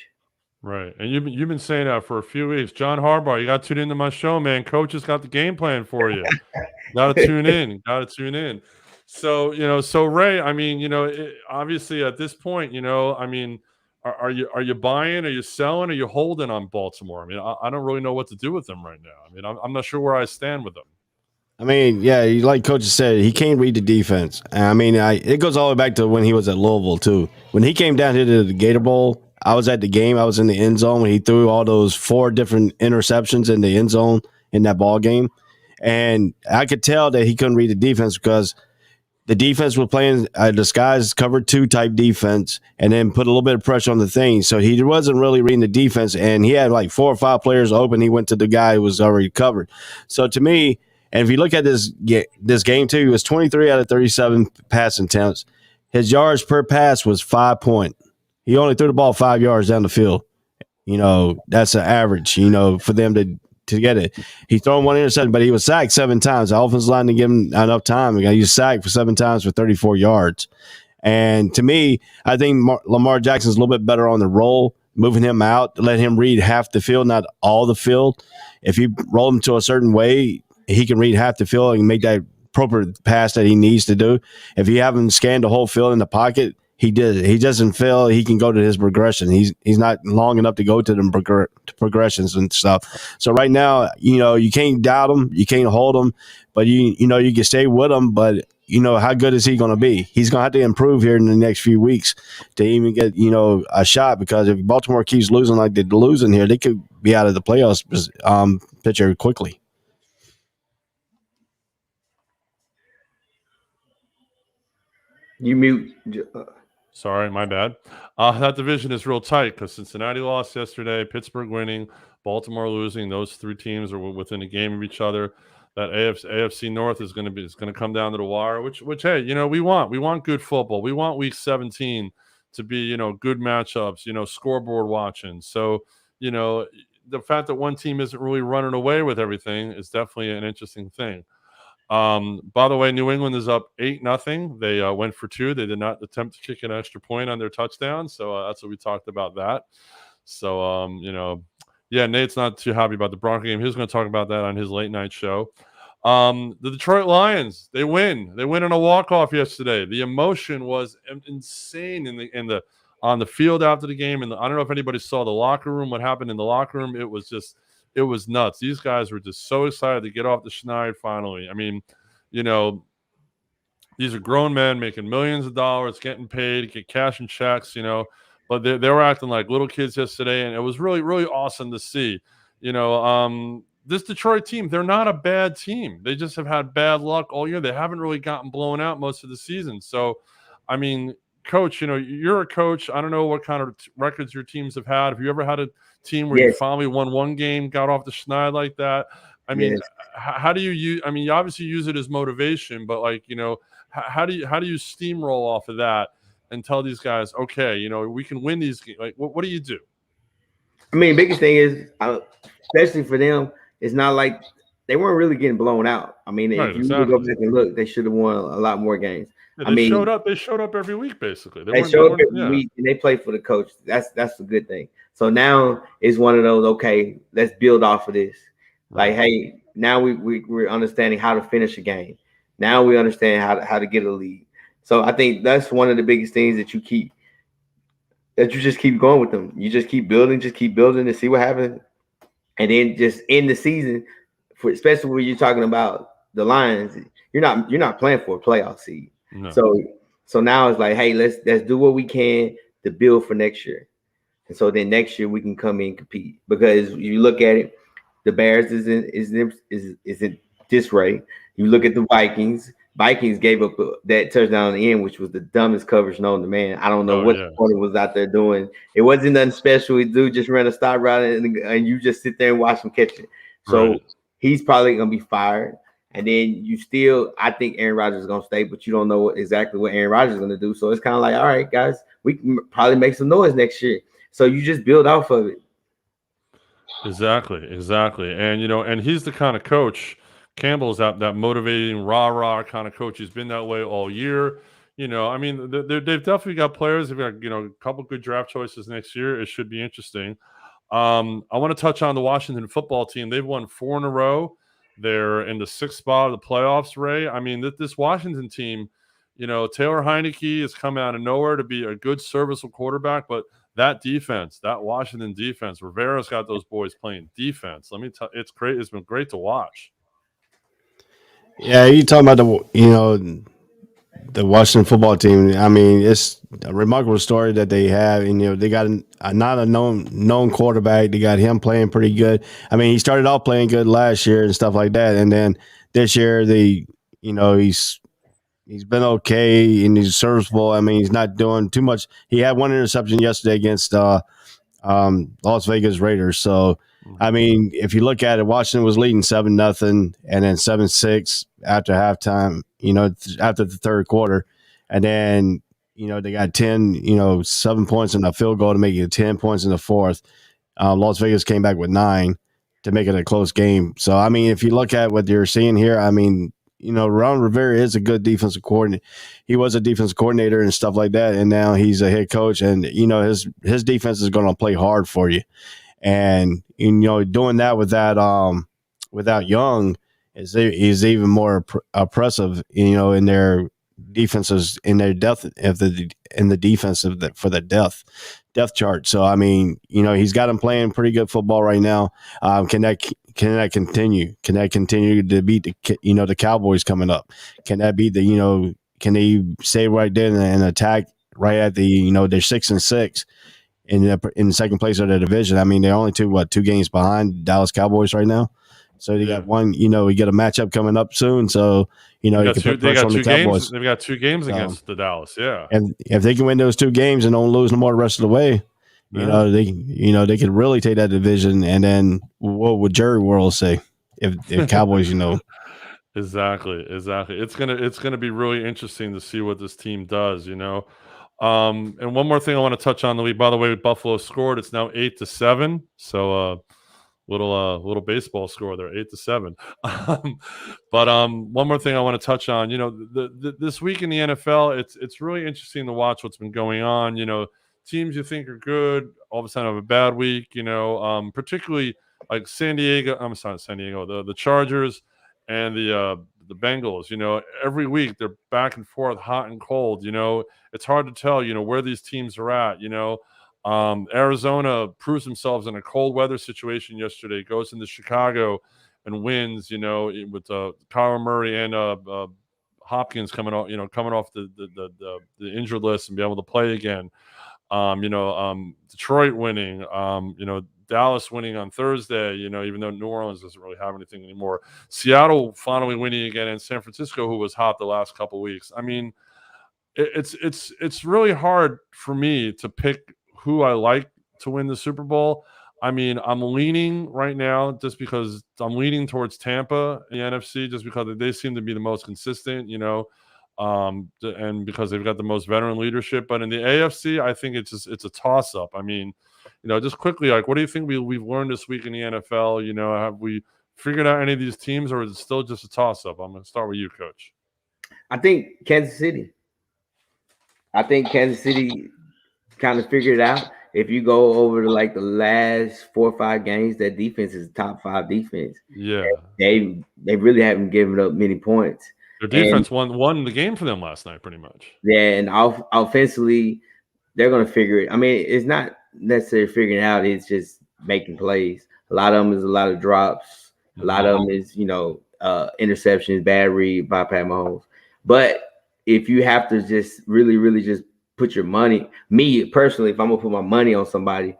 Right. And you've been saying that for a few weeks. John Harbaugh, you got to tune into my show, man. Coach has got the game plan for you. Got to tune in. Got to tune in. So, so Ray, I mean, obviously at this point, I mean, are you buying? Are you selling? Are you holding on Baltimore? I mean, I don't really know what to do with them right now. I mean, I'm not sure where I stand with them. I mean, yeah, like Coach said, he can't read the defense. And I mean, it goes all the way back to when he was at Louisville too. When he came down here to the Gator Bowl, I was at the game. I was in the end zone when he threw all those 4 different interceptions in the end zone in that ball game, and I could tell that he couldn't read the defense because the defense was playing a disguised cover 2 type defense, and then put a little bit of pressure on the thing. So he wasn't really reading the defense, and he had like 4 or 5 players open. He went to the guy who was already covered. So to me. And if you look at this game too, he was 23 out of 37 pass attempts. His yards per pass was 5 point. He only threw the ball 5 yards down the field. That's an average, for them to get it. He thrown 1 interception, but he was sacked 7 times. The offensive line didn't give him enough time. He was sacked for 7 times for 34 yards. And to me, I think Lamar Jackson's a little bit better on the roll, moving him out, let him read half the field, not all the field. If you roll him to a certain way, he can read half the field and make that appropriate pass that he needs to do. If you have him scan the whole field in the pocket, he doesn't feel he can go to his progression. He's not long enough to go to the progressions and stuff. So right now, you can't doubt him, you can't hold him, but you can stay with him. But how good is he going to be? He's going to have to improve here in the next few weeks to even get a shot. Because if Baltimore keeps losing like they're losing here, they could be out of the playoffs picture quickly. You mute. Sorry, my bad. That division is real tight because Cincinnati lost yesterday, Pittsburgh winning, Baltimore losing. Those 3 teams are within a game of each other. That AFC North is going to come down to the wire. Which hey, we want good football. We want Week 17 to be good matchups. Scoreboard watching. So the fact that one team isn't really running away with everything is definitely an interesting thing. By the way, New England is up 8-0. They went for 2. They did not attempt to kick an extra point on their touchdown. So that's what we talked about that. So, yeah, Nate's not too happy about the Bronco game. He was going to talk about that on his late night show. The Detroit Lions, they win. They win in a walk-off yesterday. The emotion was insane on the field after the game. And I don't know if anybody saw the locker room, what happened in the locker room. It was nuts. These guys were just so excited to get off the schneid finally. I mean, these are grown men making millions of dollars, getting paid, get cash and checks, but they were acting like little kids yesterday, and it was really, really awesome to see. This Detroit team, they're not a bad team. They just have had bad luck all year. They haven't really gotten blown out most of the season. So, I mean, Coach, you're a coach. I don't know what kind of records your teams have had. Have you ever had a team where you finally won one game, got off the schneid like that? I mean, how do you use? I mean, you obviously use it as motivation, but how do you steamroll off of that and tell these guys, okay, we can win these games? Like, what do you do? I mean, biggest thing is, especially for them, it's not like they weren't really getting blown out. I mean, if you go back and look, they should have won a lot more games. Yeah, they showed up every week, basically. They showed up every week, and they played for the coach. That's a good thing. So now it's one of those, okay, let's build off of this. Like, hey, now we're understanding how to finish a game. Now we understand how to get a lead. So I think that's one of the biggest things that you just keep going with them. You just keep building and see what happens. And then just in the season, especially when you're talking about the Lions, you're not playing for a playoff seed. No. So now it's like, hey, let's do what we can to build for next year. And so then next year we can come in and compete. Because you look at it, the Bears is in disarray. You look at the Vikings. Vikings gave up that touchdown in the end, which was the dumbest coverage known to man. I don't know what the corner was out there doing. It wasn't nothing special. Dude just ran a stop route, and you just sit there and watch him catch it. So he's probably going to be fired. And then I think Aaron Rodgers is going to stay, but you don't know exactly what Aaron Rodgers is going to do. So it's kind of like, all right, guys, we can probably make some noise next year. So you just build off of it. Exactly. And, and he's the kind of coach. Campbell's that motivating, rah-rah kind of coach. He's been that way all year. I mean, they've definitely got players. They've got, a couple good draft choices next year. It should be interesting. I want to touch on the Washington football team. They've won 4 in a row. They're in the 6th spot of the playoffs, Ray. I mean, this Washington team, Taylor Heineke has come out of nowhere to be a good, serviceable quarterback, but that defense, that Washington defense, Rivera's got those boys playing defense. Let me tell you, it's great. It's been great to watch. Yeah, you talking about the Washington football team. I mean, it's a remarkable story that they have. And, they got not a known quarterback. They got him playing pretty good. I mean, he started off playing good last year and stuff like that. And then this year, he's been okay and he's serviceable. I mean, he's not doing too much. He had one interception yesterday against Las Vegas Raiders. So, I mean, if you look at it, Washington was leading 7-0 and then 7-6 after halftime, after the third quarter. And then, they got 7 points in a field goal to make it 10 points in the fourth. Las Vegas came back with 9 to make it a close game. So, I mean, if you look at what you're seeing here, I mean, Ron Rivera is a good defensive coordinator. He was a defensive coordinator and stuff like that. And now he's a head coach and, his defense is going to play hard for you. And doing that without Young is even more oppressive. In their defenses, in their depth in the defense for the depth chart. So I mean, he's got him playing pretty good football right now. Can that continue? Can that continue to beat the Cowboys coming up? Can that beat Can they stay right there and attack right at they're 6-6? In the second place of the division. I mean, they're only two games behind Dallas Cowboys right now. So they got one, we get a matchup coming up soon. So, they can put pressure on the Cowboys. They've got 2 games against the Dallas. Yeah. And if they can win those 2 games and don't lose no more the rest of the way, they could really take that division. And then what would Jerry World say if Cowboys, Exactly. It's gonna be really interesting to see what this team does, And one more thing I want to touch on the week. By the way, Buffalo scored. It's now 8-7. So little baseball score there, 8-7. But one more thing I want to touch on. This week in the NFL, it's really interesting to watch what's been going on. Teams you think are good all of a sudden have a bad week. Particularly like San Diego. I'm sorry, San Diego. The Chargers and the Bengals, every week they're back and forth, hot and cold. It's hard to tell, where these teams are at. Arizona proves themselves in a cold weather situation yesterday, goes into Chicago and wins, with Kyler Murray and Hopkins coming off the injured list and be able to play again. Detroit winning, Dallas winning on Thursday, even though New Orleans doesn't really have anything anymore. Seattle finally winning again, and San Francisco, who was hot the last couple of weeks. I mean, it's really hard for me to pick who I like to win the Super Bowl. I mean, I'm leaning right now just because I'm leaning towards Tampa in the NFC, just because they seem to be the most consistent, and because they've got the most veteran leadership. But in the AFC, I think it's a toss-up. I mean, just quickly, like, what do you think we've learned this week in the NFL? Have we figured out any of these teams, or is it still just a toss-up? I'm going to start with you, Coach. I think Kansas City kind of figured it out. If you go over to like the last 4 or 5 games, that defense is a top 5 defense. Yeah, they really haven't given up many points. Their defense won the game for them last night, pretty much. Yeah, and offensively, they're going to figure it. I mean, it's not necessarily figuring it out. It's just making plays. A lot of them is a lot of drops. A lot of them is, interceptions, bad read by Pat Mahomes. But if you have to just really, really just put your money, me personally, if I'm going to put my money on somebody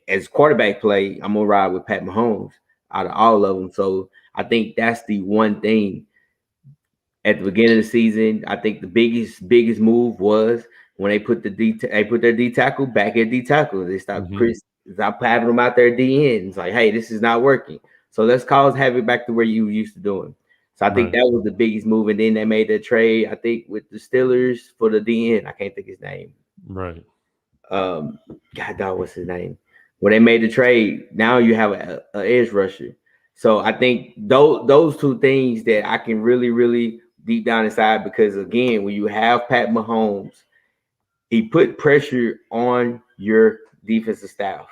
as quarterback play, I'm going to ride with Pat Mahomes out of all of them. So I think that's the one thing. At the beginning of the season, I think the biggest move was when they put their D tackle back at D tackle. They stopped having them out there at D end. It's like, hey, this is not working. So let's have it back to where you used to doing. So I think that was the biggest move. And then they made the trade, I think, with the Steelers for the D end. I can't think his name. Right. God, dog, what's his name? When they made the trade, now you have an edge rusher. So I think those 2 things that I can really, really deep down inside, because again, when you have Pat Mahomes, he put pressure on your defensive staff.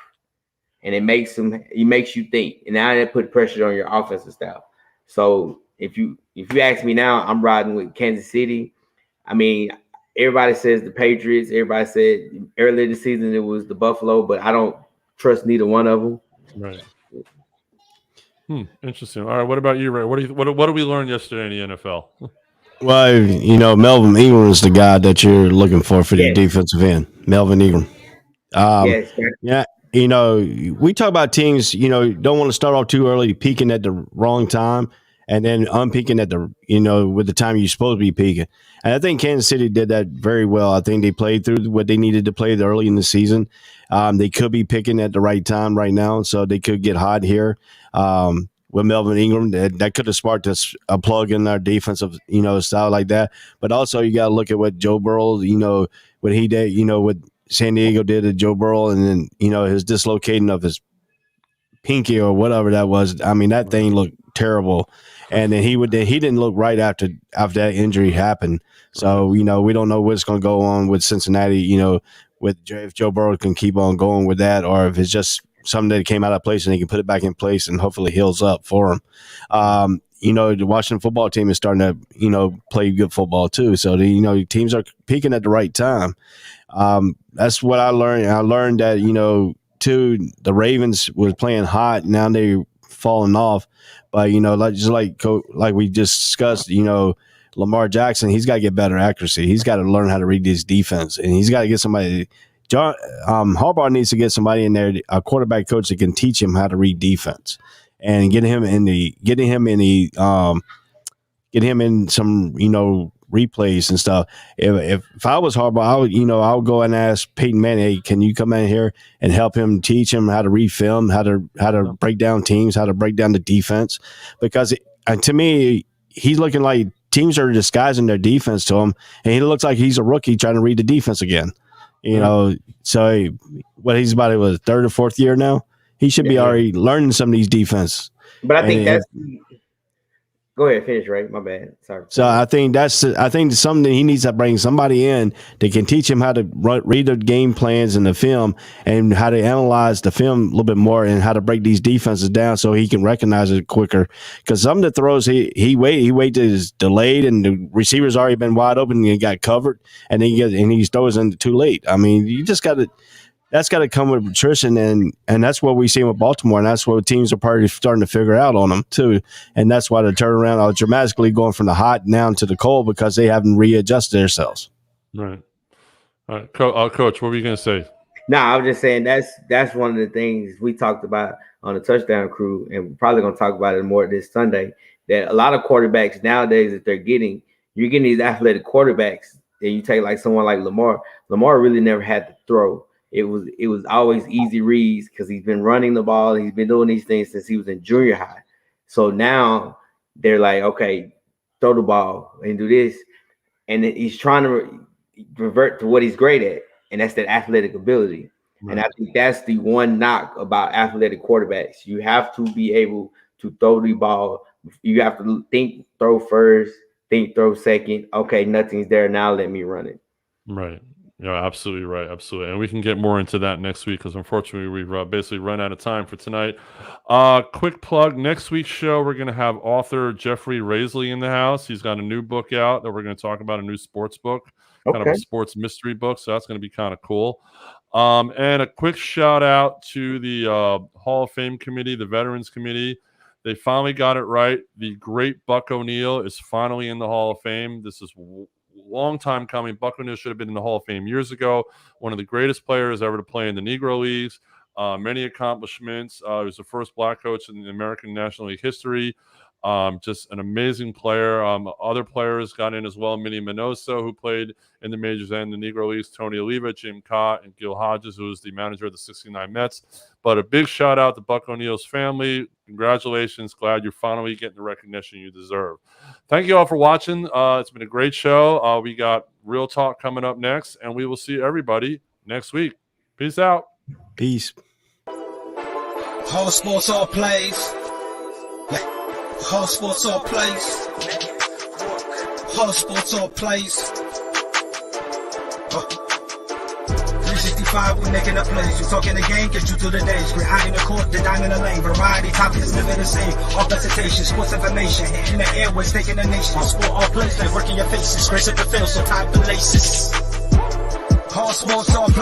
and it makes you think, and now that put pressure on your offensive style. So if you ask me now, I'm riding with Kansas City. I mean, everybody says the Patriots. Everybody said earlier this season it was the Buffalo, but I don't trust neither one of them. Right. Interesting. All right. What about you, Ray? What did we learn yesterday in the NFL? Well, Melvin Ingram is the guy that you're looking for the defensive end. Melvin Ingram. Yes. Yeah. We talk about teams, don't want to start off too early, peaking at the wrong time, and then unpeaking at with the time you're supposed to be peaking. And I think Kansas City did that very well. I think they played through what they needed to play early in the season. They could be picking at the right time right now, so they could get hot here. With Melvin Ingram, that could have sparked a plug in our defensive, style like that. But also you got to look at what Joe Burrow, what he did, what San Diego did to Joe Burrow, and then, his dislocating of his pinky or whatever that was. I mean, that thing looked terrible. And then he didn't look right after that injury happened. So, we don't know what's going to go on with Cincinnati, if Joe Burrow can keep on going with that, or if it's just something that came out of place and he can put it back in place and hopefully heals up for him. The Washington football team is starting to, play good football too. So, teams are peaking at the right time. That's what I learned. I learned that, too, the Ravens was playing hot. Now they're falling off. But, like we just discussed, Lamar Jackson, he's got to get better accuracy. He's got to learn how to read this defense, and he's got to get somebody. Harbaugh needs to get somebody in there, a quarterback coach that can teach him how to read defense, and get him in some replays and stuff. If I was Harbaugh, I would go and ask Peyton Manning, hey, can you come in here and help him, teach him how to read film, how to break down teams, how to break down the defense, because to me, he's looking like teams are disguising their defense to him, and he looks like he's a rookie trying to read the defense again. So what he's about his third or fourth year now, he should be already learning some of these defense. But I think go ahead, finish, Ray. My bad. Sorry. So I think something he needs to bring somebody in that can teach him how to read the game plans and the film, and how to analyze the film a little bit more, and how to break these defenses down so he can recognize it quicker. Because some of the throws he waited is delayed, and the receiver's already been wide open and he got covered, and then he throws in too late. I mean, you just got to. That's got to come with attrition, and that's what we see with Baltimore, and that's what teams are probably starting to figure out on them too. And that's why the turnaround are dramatically going from the hot down to the cold, because they haven't readjusted themselves. Right. All right, Coach, what were you going to say? No, I was just saying that's one of the things we talked about on the Touchdown Crew, and we're probably going to talk about it more this Sunday. That a lot of quarterbacks nowadays that you're getting these athletic quarterbacks, and you take like someone like Lamar. Lamar really never had to throw. It was always easy reads because he's been running the ball. He's been doing these things since he was in junior high. So now they're like, okay, throw the ball and do this. And he's trying to revert to what he's great at, and that's that athletic ability. Right. And I think that's the one knock about athletic quarterbacks. You have to be able to throw the ball. You have to think throw first, think throw second. Okay, nothing's there. Now let me run it. Right. Yeah, absolutely right. Absolutely. And we can get more into that next week, because unfortunately we've basically run out of time for tonight. Quick plug. Next week's show, we're going to have author Jeffrey Raisley in the house. He's got a new book out that we're going to talk about, a new sports book, kind of a sports mystery book. So that's going to be kind of cool. And a quick shout out to the Hall of Fame committee, the Veterans Committee. They finally got it right. The great Buck O'Neil is finally in the Hall of Fame. This is long time coming. Buck O'Neil should have been in the Hall of Fame years ago. One of the greatest players ever to play in the Negro Leagues. Many accomplishments. He was the first black coach in the American National League history. Just an amazing player. Other players got in as well. Minnie Minoso, who played in the majors and the Negro Leagues. Tony Oliva, Jim Cott, and Gil Hodges, who was the manager of the '69 Mets. But a big shout out to Buck O'Neil's family. Congratulations. Glad you're finally getting the recognition you deserve. Thank you all for watching. It's been a great show. We got Real Talk coming up next, and we will see everybody next week. Peace out. Peace. All sports, all plays. All sports, all plays. All sports, all plays. 365 5, we making a plays. We talking the game, get you to the days. Grit high in the court, the dime in the lane. Variety, topics, living the same. All presentation, sports information. Hitting the airways, taking the nation. All sport, all plays, like working your faces. Grace at the field, so type the laces. All sports, all play.